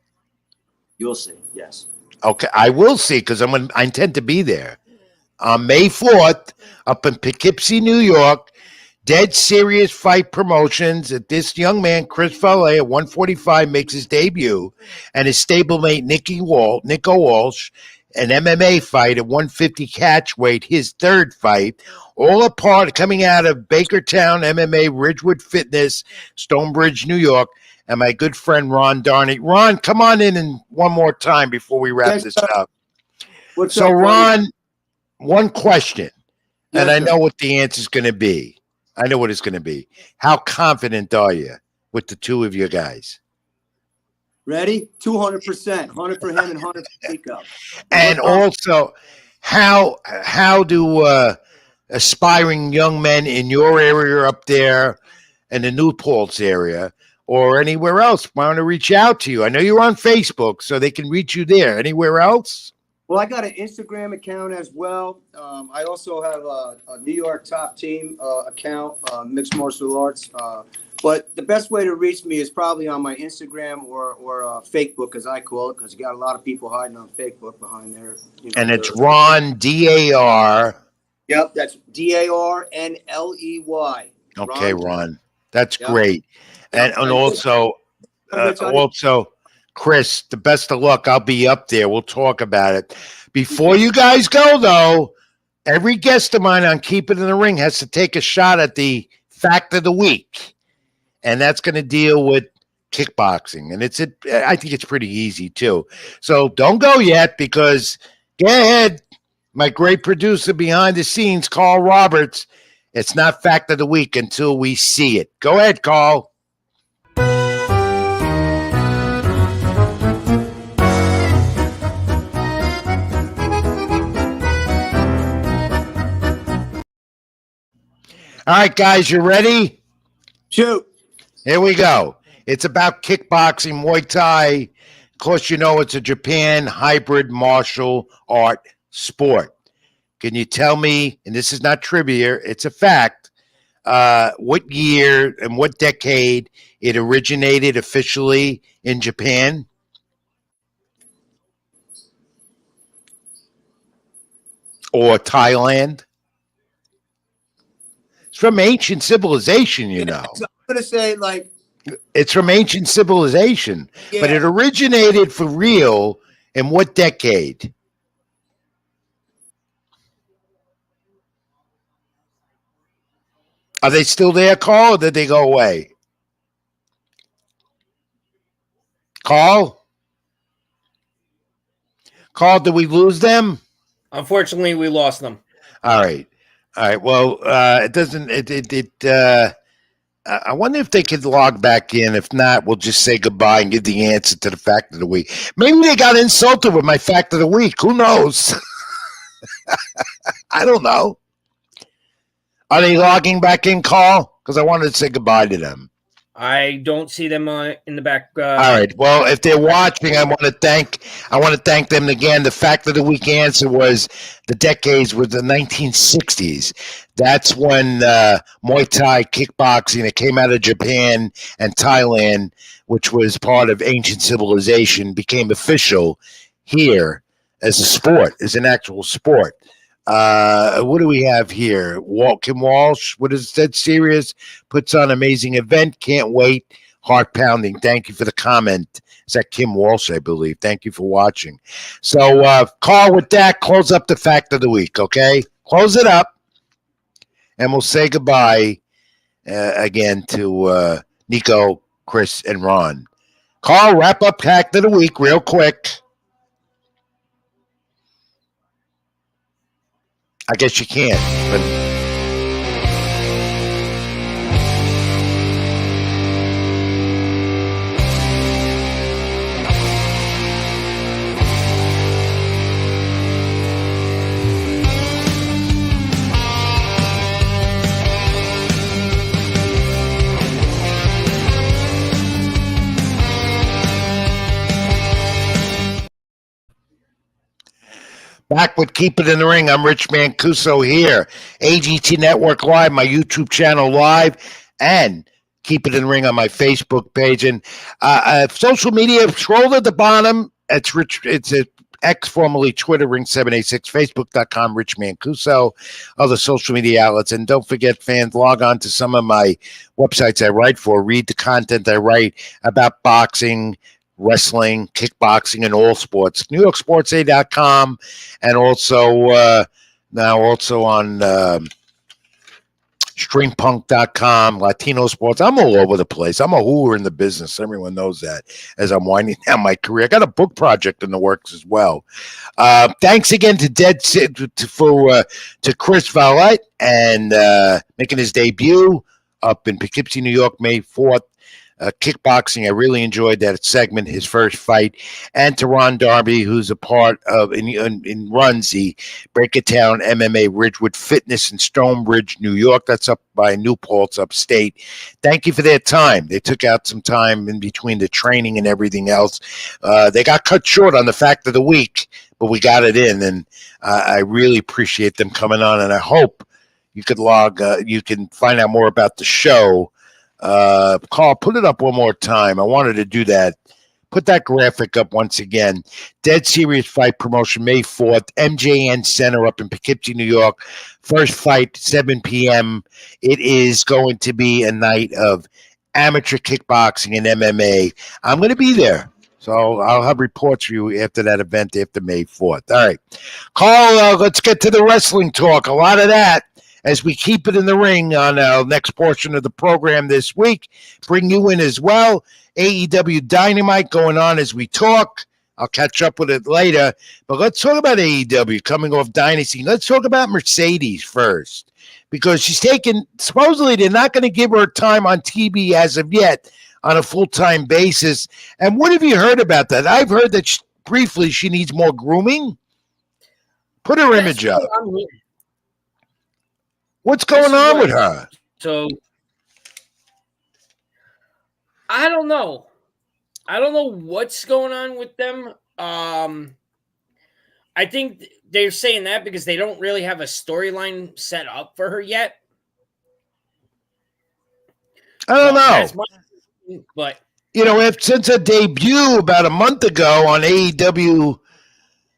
You'll see, yes. Okay, I will see, because I intend to be there. On May 4th, up in Poughkeepsie, New York, Dead Serious Fight Promotions. This young man, Chris Valle, at 145, makes his debut, and his stablemate Nico Walsh, an MMA fight at 150 catch weight, his third fight, all a part coming out of Bakertown MMA, Ridgewood Fitness, Stonebridge, New York, and my good friend Ron Darney. Ron, come on in one more time before we wrap this up. What's So, up, Ron, one question, Yes, and I sir. know what the answer is going to be. I know what it's going to be. How confident are you with the two of you guys? Ready? 200%. 100 for him and 100 for Nico. And also, how do aspiring young men in your area up there, in the New Paltz area, or anywhere else, want to reach out to you? I know you're on Facebook, so they can reach you there. Anywhere else? Well, I got an Instagram account as well. I also have a New York Top Team account, Mixed Martial Arts. But the best way to reach me is probably on my Instagram or Facebook, as I call it, because you got a lot of people hiding on Facebook behind there. And it's Ron, D-A-R. Yep, that's DARNLEY. Okay, Ron. That's Yep. great. And also, Chris, the best of luck. I'll be up there. We'll talk about it. Before you guys go, though, every guest of mine on Keep It in the Ring has to take a shot at the fact of the week. And that's going to deal with kickboxing. And I think it's pretty easy, too. So don't go yet, because go ahead. My great producer behind the scenes, Carl Roberts. It's not fact of the week until we see it. Go ahead, Carl. All right, guys, you ready? Shoot. Here we go. It's about kickboxing, Muay Thai. Of course, you know it's a Japan hybrid martial art sport. Can you tell me, and this is not trivia, it's a fact, what year and what decade it originated officially in Japan? Or Thailand? It's from ancient civilization, you know. So I'm going to say, like, It's from ancient civilization, but it originated for real in what decade? Are they still there, Carl, or did they go away? Carl? Carl, did we lose them? Unfortunately, we lost them. All right. Well, it doesn't. I wonder if they could log back in. If not, we'll just say goodbye and give the answer to the fact of the week. Maybe they got insulted with my fact of the week. Who knows? I don't know. Are they logging back in, Carl? Because I wanted to say goodbye to them. I don't see them in the back. All right. Well, if they're watching, I want to thank them again. The fact of the week answer was the decades were the 1960s. That's when Muay Thai kickboxing that came out of Japan and Thailand, which was part of ancient civilization, became official here as a sport, as an actual sport. What do we have here? Kim Walsh, what is Dead Serious? Puts on amazing event. Can't wait. Heart pounding. Thank you for the comment. Is that Kim Walsh, I believe? Thank you for watching. So, Carl, with that, close up the fact of the week, okay? Close it up. And we'll say goodbye again to Nico, Chris, and Ron. Carl, wrap up fact of the week real quick. I guess you can, but back with Keep It in the Ring. I'm Rich Mancuso here. AGT Network Live, my YouTube channel live, and Keep It in the Ring on my Facebook page. And social media, scroll at the bottom. It's Rich. It's a X, formerly Twitter, Ring786, Facebook.com, Rich Mancuso, other social media outlets. And don't forget, fans, log on to some of my websites I write for. Read the content I write about boxing, wrestling, kickboxing, and all sports. NewYorkSportsA.com, and also now also on StreamPunk.com, Latino Sports. I'm all over the place. I'm a hooer in the business. Everyone knows that as I'm winding down my career. I got a book project in the works as well. Thanks again to to Chris Valette and making his debut up in Poughkeepsie, New York, May 4th. Kickboxing, I really enjoyed that segment, his first fight, and to Ron Darby, who's a part of and runs the Break It Town MMA Ridgewood Fitness in Stonebridge, New York. That's up by New Paltz, upstate. Thank you for their time. They took out some time in between the training and everything else. They got cut short on the fact of the week, but we got it in, and I really appreciate them coming on, and I hope you could you can find out more about the show. Carl, put it up one more time. I wanted to do that. Put that graphic up once again. Dead Serious Fight Promotion, May 4th, MJN Center up in Poughkeepsie, New York. First fight, 7 p.m. It is going to be a night of amateur kickboxing and MMA. I'm going to be there. So I'll have reports for you after that event, after May 4th. All right. Carl, let's get to the wrestling talk. A lot of that as we keep it in the ring on our next portion of the program this week. Bring you in as well. AEW Dynamite going on as we talk. I'll catch up with it later. But let's talk about AEW coming off Dynasty. Let's talk about Mercedes first. Because she's taken, supposedly they're not going to give her time on TV as of yet on a full-time basis. And what have you heard about that? I've heard that briefly she needs more grooming. Put her image up. What's going on with her? So, I don't know. I don't know what's going on with them. I think they're saying that because they don't really have a storyline set up for her yet. I don't know. But you know, since her debut about a month ago on AEW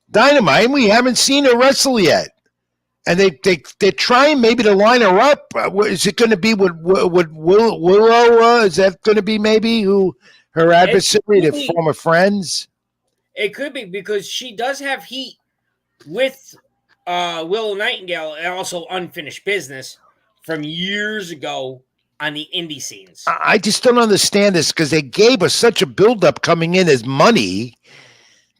Dynamite, we haven't seen her wrestle yet. And they're trying maybe to line her up. Is it going to be with Willow? Is that going to be maybe who her adversary, their former friends? It could be because she does have heat with Willow Nightingale and also unfinished business from years ago on the indie scenes. I just don't understand this because they gave us such a buildup coming in as money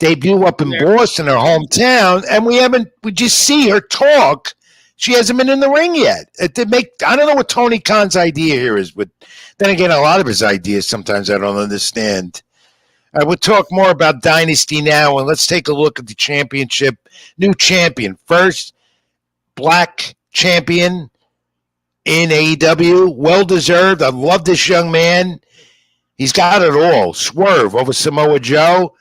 debut up in There. Boston, her hometown, and we just see her talk. She hasn't been in the ring yet. I don't know what Tony Khan's idea here is, but then again, a lot of his ideas sometimes I don't understand. We'll talk more about Dynasty now, and let's take a look at the championship. New champion. First black champion in AEW. Well-deserved. I love this young man. He's got it all. Swerve over Samoa Joe.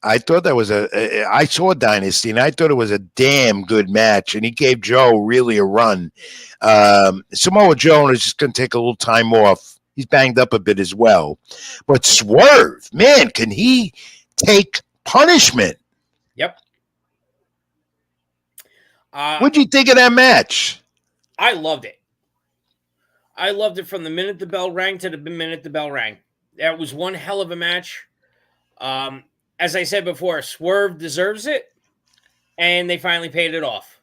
I thought that was I saw Dynasty, and I thought it was a damn good match, and he gave Joe really a run. Samoa Joe is just going to take a little time off. He's banged up a bit as well. But Swerve, man, can he take punishment? Yep. What'd you think of that match? I loved it. I loved it from the minute the bell rang to the minute the bell rang. That was one hell of a match. As I said before, Swerve deserves it, and they finally paid it off.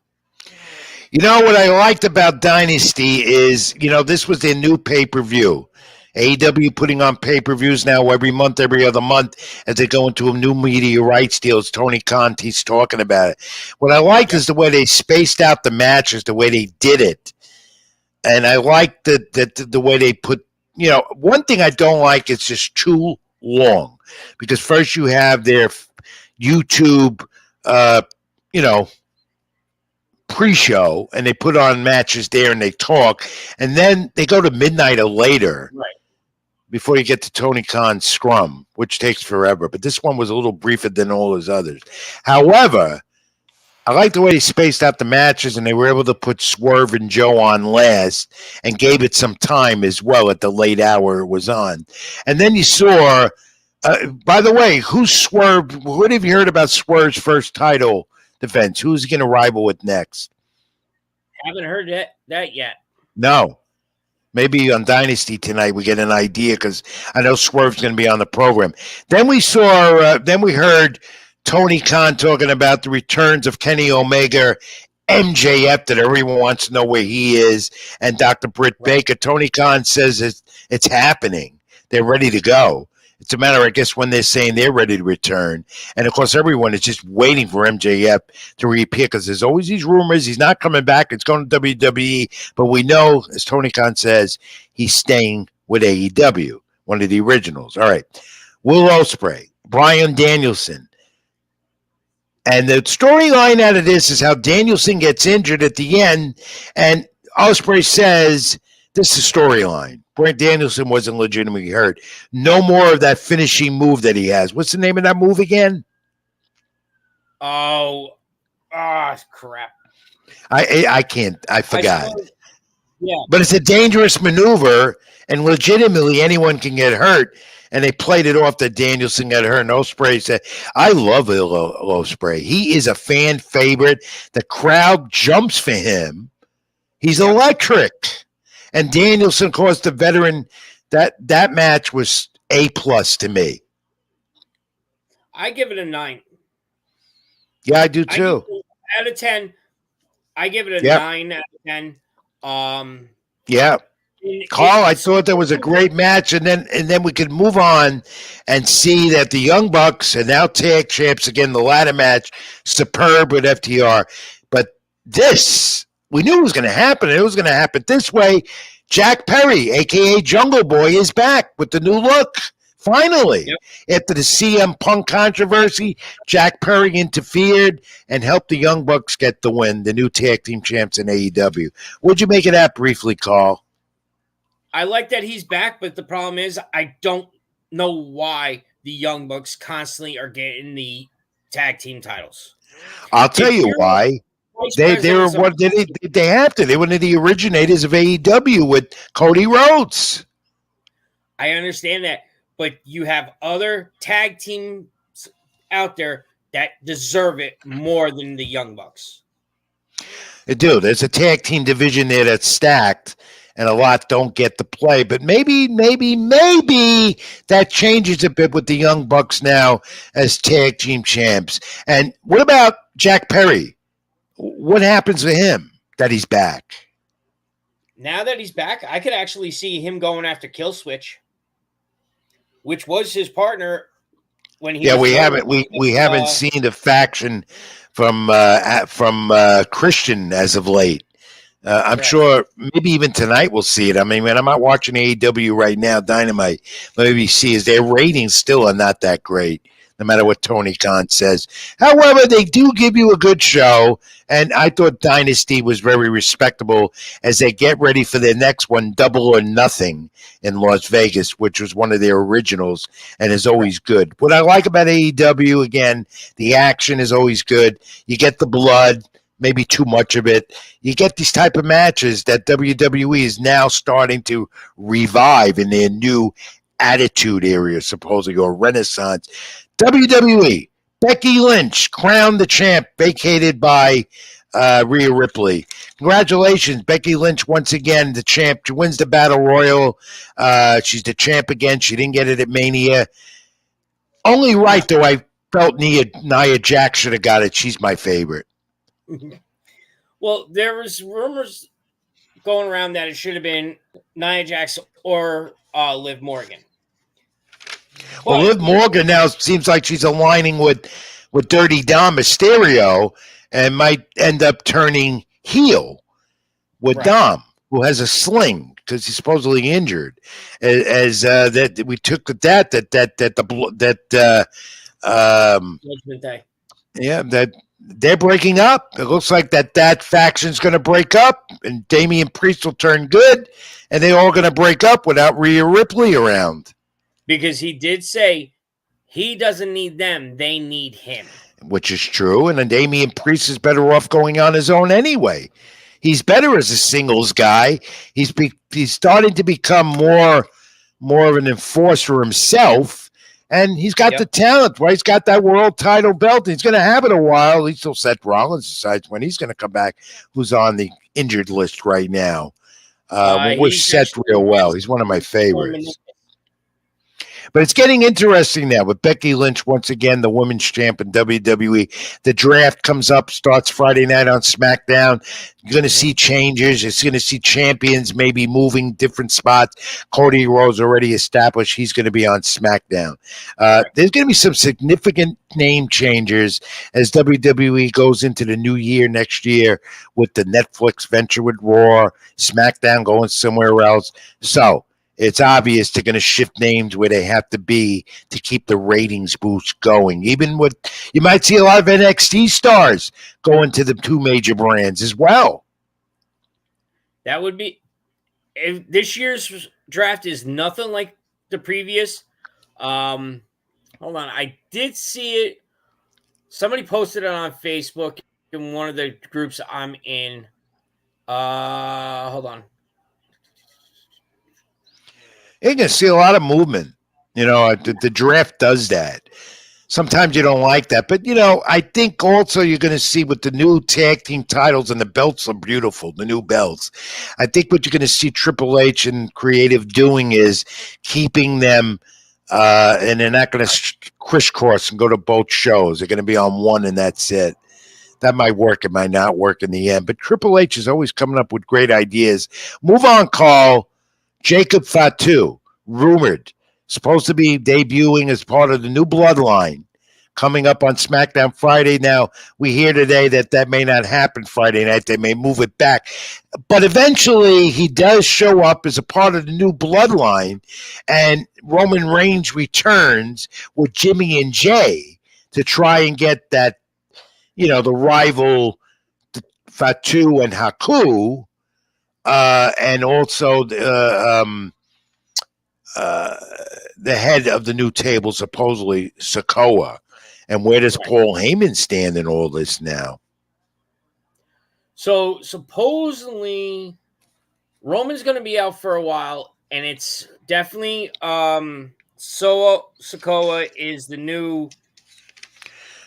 You know what I liked about Dynasty is, this was their new pay-per-view. AEW putting on pay-per-views now every month, every other month, as they go into a new media rights deals. Tony Khan, he's talking about it. What I liked is the way they spaced out the matches, the way they did it. And I like the way they put, one thing I don't like is just too long. Because first you have their YouTube, pre-show, and they put on matches there and they talk. And then they go to midnight or later. Right. Before you get to Tony Khan's scrum, which takes forever. But this one was a little briefer than all his others. However, I like the way they spaced out the matches, and they were able to put Swerve and Joe on last and gave it some time as well at the late hour it was on. And then you saw, by the way, who's Swerve? What have you heard about Swerve's first title defense? Who's he going to rival with next? Haven't heard that yet. No. Maybe on Dynasty tonight we get an idea, because I know Swerve's going to be on the program. Then we heard Tony Khan talking about the returns of Kenny Omega, MJF, that everyone wants to know where he is, and Dr. Britt Baker. Tony Khan says it's happening. They're ready to go. It's a matter, I guess, when they're saying they're ready to return. And, of course, everyone is just waiting for MJF to reappear, because there's always these rumors he's not coming back. It's going to WWE. But we know, as Tony Khan says, he's staying with AEW, one of the originals. All right. Will Ospreay, Bryan Danielson. And the storyline out of this is how Danielson gets injured at the end, and Ospreay says, this is the storyline. Bryan Danielson wasn't legitimately hurt. No more of that finishing move that he has. What's the name of that move again? Oh, crap. I can't. I forgot. Yeah. But it's a dangerous maneuver, and legitimately anyone can get hurt. And they played it off that Danielson got hurt. And Ospreay said, I love Ospreay. He is a fan favorite. The crowd jumps for him. He's electric. And Danielson, of course, the veteran, that match was A+ to me. I give it a 9. Yeah, I do too. Out of 10, I give it a Yep. 9 out of 10. Yeah. Carl, I thought that was a great match, and then we could move on and see that the Young Bucks are now tag champs again. The ladder match, superb with FTR. But this, we knew it was going to happen, and it was going to happen this way. Jack Perry, a.k.a. Jungle Boy, is back with the new look. Finally, After the CM Punk controversy, Jack Perry interfered and helped the Young Bucks get the win, the new tag team champs in AEW. What'd you make of that briefly, Carl? I like that he's back, but the problem is I don't know why the Young Bucks constantly are getting the tag team titles. I'll tell you why. They have to. They're one of the originators of AEW with Cody Rhodes. I understand that, but you have other tag teams out there that deserve it more than the Young Bucks. They do. There's a tag team division there that's stacked, and a lot don't get to play. But maybe that changes a bit with the Young Bucks now as tag team champs. And what about Jack Perry? What happens to him that he's back? Now that he's back, I could actually see him going after Killswitch, which was his partner when he Yeah, was we going haven't we haven't seen the faction from Christian as of late. I'm Correct. sure maybe even tonight we'll see it. I mean, man, I'm not watching AEW right now, Dynamite. Maybe see is their ratings still are not that great, no matter what Tony Khan says. However, they do give you a good show, and I thought Dynasty was very respectable as they get ready for their next one, Double or Nothing, in Las Vegas, which was one of their originals and is always good. What I like about AEW, again, the action is always good. You get the blood, maybe too much of it. You get these type of matches that WWE is now starting to revive in their new attitude area, supposedly, or renaissance. WWE, Becky Lynch crowned the champ, vacated by Rhea Ripley. Congratulations, Becky Lynch, once again, the champ. She wins the Battle Royal. She's the champ again. She didn't get it at Mania. Only right, though, I felt Nia Jax should have got it. She's my favorite. Well, there was rumors going around that it should have been Nia Jax or Liv Morgan. Well, Liv Morgan now seems like she's aligning with Dirty Dom Mysterio and might end up turning heel with Dom, who has a sling because he's supposedly injured. As that we took that Judgment Day. Yeah, that they're breaking up. It looks like that faction's going to break up, and Damian Priest will turn good, and they're all going to break up without Rhea Ripley around. Because he did say he doesn't need them; they need him. Which is true, and then Damian Priest is better off going on his own anyway. He's better as a singles guy. He's starting to become more of an enforcer himself, and he's got the talent. Right, he's got that world title belt. He's going to have it a while. He's still Seth Rollins decides when he's going to come back. Who's on the injured list right now? We wish Seth real well. He's one of my favorites. But it's getting interesting now with Becky Lynch, once again, the women's champ in WWE. The draft comes up, starts Friday night on SmackDown. You're going to see changes. It's going to see champions maybe moving different spots. Cody Rhodes already established he's going to be on SmackDown. There's going to be some significant name changes as WWE goes into the new year next year with the Netflix venture with Raw, SmackDown going somewhere else. So it's obvious they're going to shift names where they have to be to keep the ratings boost going. Even with, you might see a lot of NXT stars going to the two major brands as well. That would be, if this year's draft is nothing like the previous. Hold on, I did see it. Somebody posted it on Facebook in one of the groups I'm in. Hold on. You're going to see a lot of movement. You know, the draft does that. Sometimes you don't like that. But, you know, I think also you're going to see with the new tag team titles, and the belts are beautiful, the new belts. I think what you're going to see Triple H and Creative doing is keeping them, and they're not going to crisscross and go to both shows. They're going to be on one, and that's it. That might work. It might not work in the end. But Triple H is always coming up with great ideas. Move on, Carl. Jacob Fatu, rumored, supposed to be debuting as part of the new Bloodline, coming up on SmackDown Friday. Now, we hear today that may not happen Friday night. They may move it back. But eventually, he does show up as a part of the new Bloodline, and Roman Reigns returns with Jimmy and Jay to try and get that, you know, the rival Fatu and Haku, and also the head of the new table, supposedly Sikoa. And where does Paul Heyman stand in all this now? So supposedly Roman's going to be out for a while, and it's definitely Sikoa is the new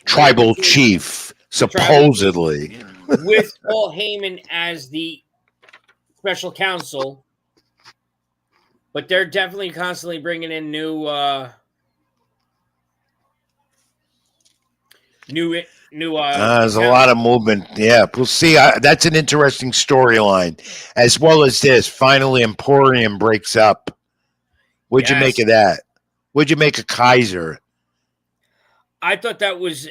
tribal chief, supposedly, with Paul Heyman as the special counsel, but they're definitely constantly bringing in new there's a lot of movement. Yeah, we'll see. That's an interesting storyline, as well as this. Finally, Emporium breaks up. What'd you make of that? What'd you make of Kaiser? I thought that was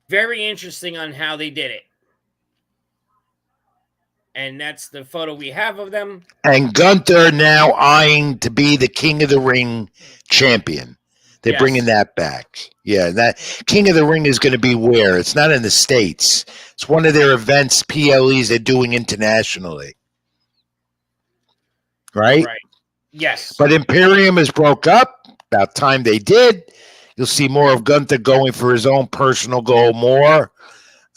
very interesting on how they did it. And that's the photo we have of them. And Gunther now eyeing to be the King of the Ring champion. They're Yes. bringing that back. Yeah, that King of the Ring is going to be where? It's not in the States. It's one of their events, PLEs, they're doing internationally. Right? Right. Yes. But Imperium is broke up. About time they did. You'll see more of Gunther going for his own personal goal more.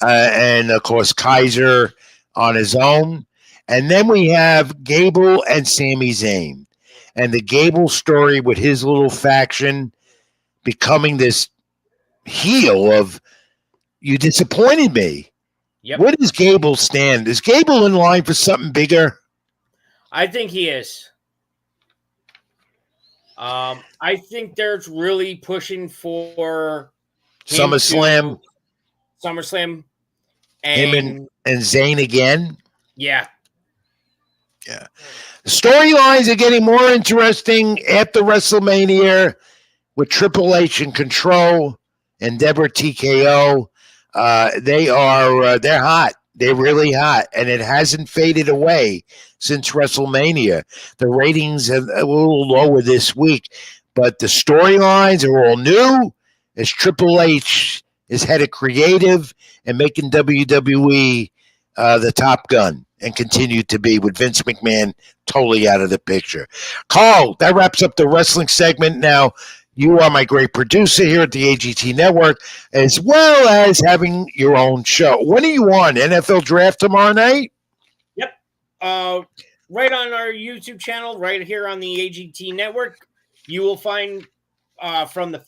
And, of course, Kaiser on his own. And then we have Gable and Sami Zayn. And the Gable story with his little faction becoming this heel of, you disappointed me. Yep. Where does Gable stand? Is Gable in line for something bigger? I think he is. I think they're really pushing for him SummerSlam, to- SummerSlam, him and Zayn again. yeah, The storylines are getting more interesting after WrestleMania with Triple H in control, Endeavor TKO. They're hot. They're really hot, and it hasn't faded away since WrestleMania. The ratings are a little lower this week, but the storylines are all new as Triple H is head of creative and making WWE the top gun and continue to be with Vince McMahon totally out of the picture. Carl, that wraps up the wrestling segment. Now, you are my great producer here at the AGT Network, as well as having your own show. When are you on? NFL Draft tomorrow night? right on our YouTube channel, right here on the AGT Network, you will find from the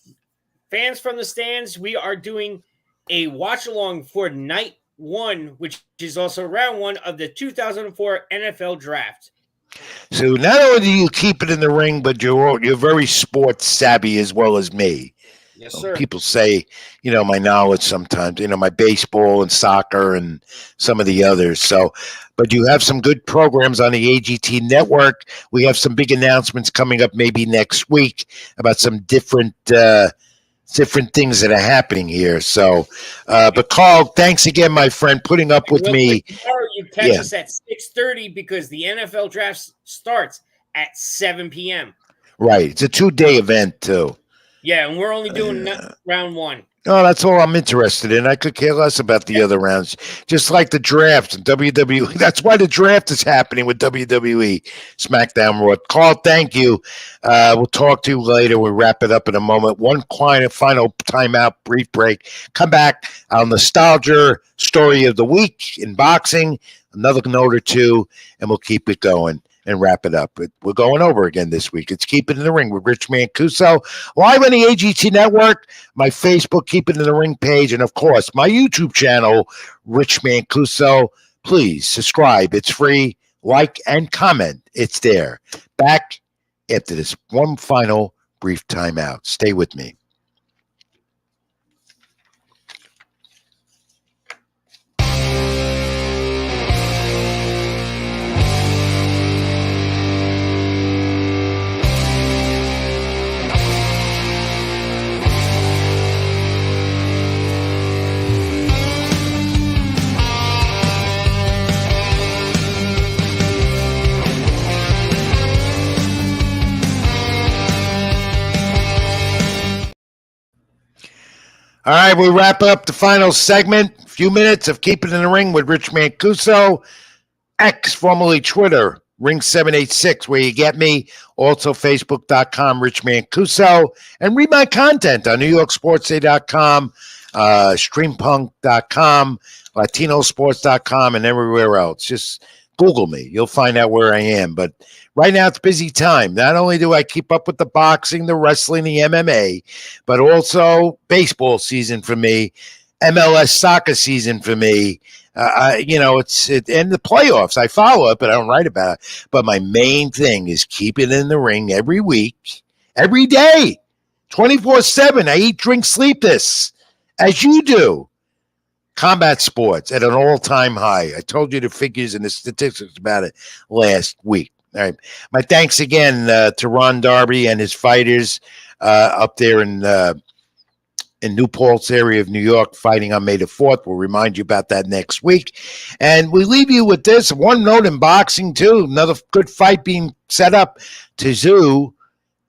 fans from the stands, we are doing a watch along for night one, which is also round one of the 2004 NFL Draft. So not only do you keep it in the ring, but you're very sports savvy as well as me. Yes, sir. People say, my knowledge sometimes, my baseball and soccer and some of the others. So, but you have some good programs on the AGT Network. We have some big announcements coming up maybe next week about some different things that are happening here. So, but Carl, thanks again, my friend, putting up with me. Tomorrow you catch us at 6:30 because the NFL Draft starts at 7 p.m. Right. It's a 2-day event, too. Yeah, and we're only doing round one. Oh, that's all I'm interested in. I could care less about the other rounds. Just like the draft and WWE. That's why the draft is happening with WWE, SmackDown Raw. Carl, thank you. We'll talk to you later. We'll wrap it up in a moment. One final timeout, brief break. Come back. Our nostalgia story of the week in boxing, another note or two, and we'll keep it going and wrap it up. We're going over again this week. It's Keep It in the Ring with Rich Mancuso, live on the AGT Network, my Facebook Keep It in the Ring page, and of course, my YouTube channel, Rich Mancuso. Please subscribe. It's free. Like and comment. It's there. Back after this one final brief timeout. Stay with me. All right, we wrap up the final segment. A few minutes of Keep It in the Ring with Rich Mancuso, X, formerly Twitter, Ring786, where you get me. Also, Facebook.com, Rich Mancuso. And read my content on NewYorkSportsDay.com, StreamPunk.com, LatinoSports.com, and everywhere else. Just Google me. You'll find out where I am. But right now, it's busy time. Not only do I keep up with the boxing, the wrestling, the MMA, but also baseball season for me, MLS soccer season for me. It's and the playoffs. I follow it, but I don't write about it. But my main thing is keep it in the ring every week, every day, 24/7. I eat, drink, sleep this, as you do. Combat sports at an all-time high. I told you the figures and the statistics about it last week. All right. My thanks again to Ron Darby and his fighters up there in in New Paltz area of New York, fighting on May the 4th. We'll remind you about that next week. And we leave you with this. One note in boxing, too. Another good fight being set up. Tszyu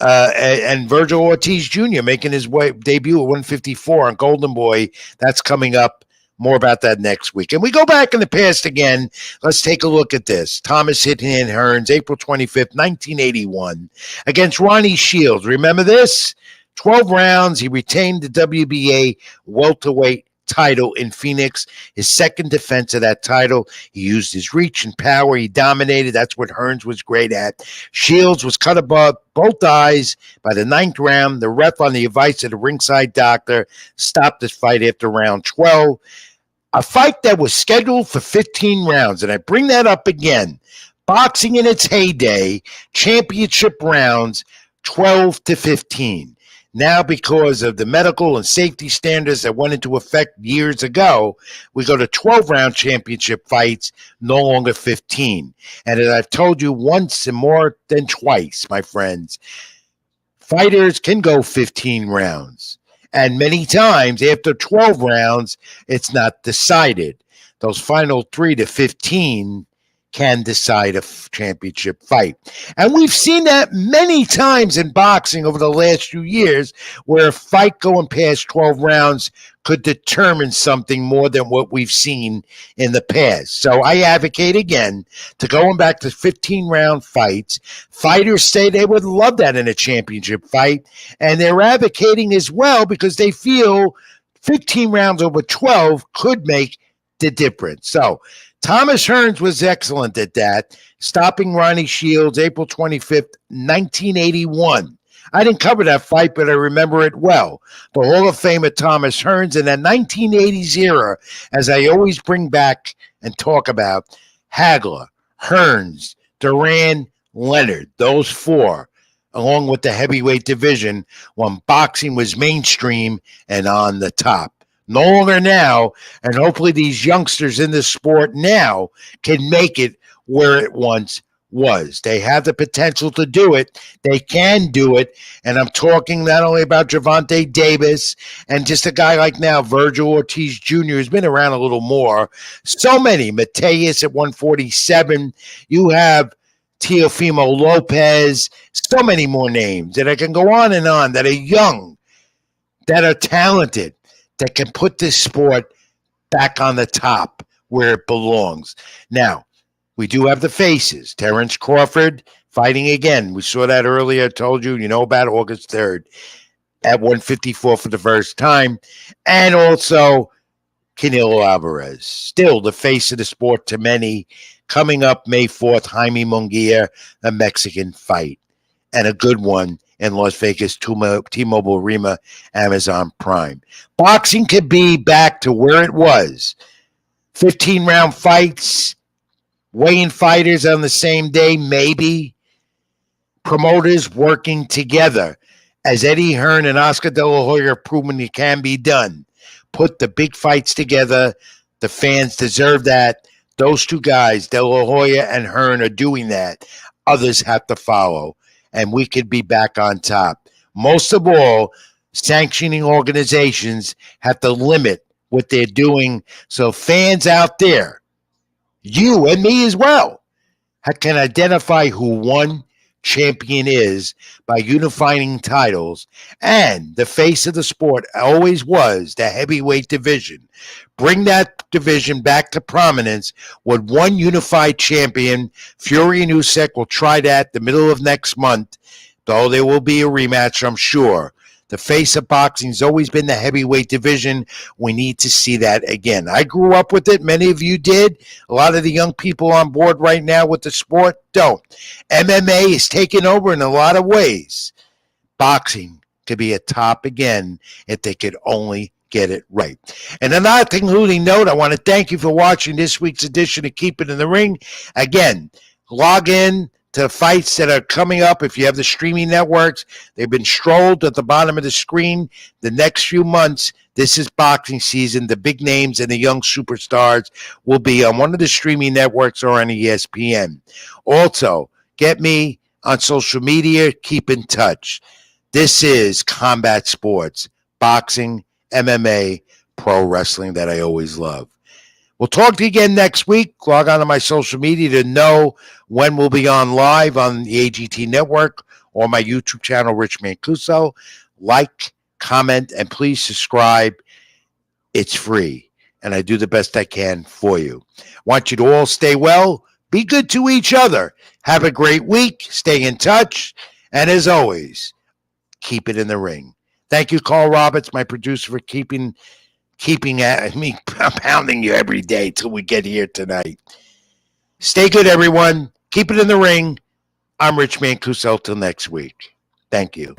and Virgil Ortiz Jr. making his debut at 154 on Golden Boy. That's coming up. More about that next week. And we go back in the past again. Let's take a look at this. Thomas Hitman Hearns, April 25th, 1981, against Ronnie Shields. Remember this? 12 rounds. He retained the WBA welterweight title in Phoenix. His second defense of that title. He used his reach and power. He dominated. That's what Hearns was great at. Shields was cut above both eyes by the 9th round. The ref, on the advice of the ringside doctor, stopped this fight after round 12. A fight that was scheduled for 15 rounds. And I bring that up again. Boxing in its heyday, championship rounds, 12 to 15. Now, because of the medical and safety standards that went into effect years ago, we go to 12-round championship fights, no longer 15. And as I've told you once and more than twice, my friends, fighters can go 15 rounds. And many times after 12 rounds, it's not decided. Those final 3 to 15 can decide a championship fight. And we've seen that many times in boxing over the last few years, where a fight going past 12 rounds could determine something more than what we've seen in the past. So I advocate again to going back to 15-round fights. Fighters say they would love that in a championship fight, and they're advocating as well because they feel 15 rounds over 12 could make the difference. So Thomas Hearns was excellent at that, stopping Ronnie Shields April 25th, 1981. I didn't cover that fight, but I remember it well. The Hall of Famer Thomas Hearns in that 1980s era, as I always bring back and talk about, Hagler, Hearns, Duran, Leonard, those four, along with the heavyweight division, when boxing was mainstream and on the top. No longer now, and hopefully these youngsters in this sport now can make it where it once was. They have the potential to do it. They can do it. And I'm talking not only about Gervonta Davis and just a guy like now, Virgil Ortiz Jr., who's been around a little more. So many. Mateus at 147. You have Teofimo Lopez. So many more names. And I can go on and on that are young, that are talented, that can put this sport back on the top where it belongs. Now, we do have the faces. Terrence Crawford fighting again. We saw that earlier. I told you, about August 3rd at 154 for the first time. And also Canelo Alvarez, still the face of the sport to many. Coming up May 4th, Jaime Munguia, a Mexican fight. And a good one in Las Vegas, T-Mobile Arena, Amazon Prime. Boxing could be back to where it was. 15-round fights, weighing fighters on the same day, maybe. Promoters working together. As Eddie Hearn and Oscar De La Hoya have proven it can be done. Put the big fights together. The fans deserve that. Those two guys, De La Hoya and Hearn, are doing that. Others have to follow. And we could be back on top. Most of all, sanctioning organizations have to limit what they're doing so fans out there, you and me as well, can identify who one champion is by unifying titles. And the face of the sport always was the heavyweight division. Bring that division back to prominence with one unified champion. Fury and Usyk will try that the middle of next month, though there will be a rematch, I'm sure. The face of boxing has always been the heavyweight division. We need to see that again. I grew up with it. Many of you did. A lot of the young people on board right now with the sport don't. MMA is taking over in a lot of ways. Boxing could be at top again if they could only get it right. And another concluding note, I want to thank you for watching this week's edition of Keep It in the Ring. Again, log in to fights that are coming up. If you have the streaming networks, they've been strolled at the bottom of the screen. The next few months, this is boxing season. The big names and the young superstars will be on one of the streaming networks or on ESPN. Also, get me on social media. Keep in touch. This is Combat Sports, Boxing MMA pro wrestling that I always love. We'll talk to you again next week. Log on to my social media to know when we'll be on live on the AGT network or my YouTube channel, Rich Mancuso. Like, comment, and please subscribe. It's free, and I do the best I can for you. Want you to all stay well. Be good to each other. Have a great week. Stay in touch. And as always, keep it in the ring. Thank you, Carl Roberts, my producer, for keeping at me, pounding you every day till we get here tonight. Stay good, everyone. Keep it in the ring. I'm Rich Mancuso. Till next week. Thank you.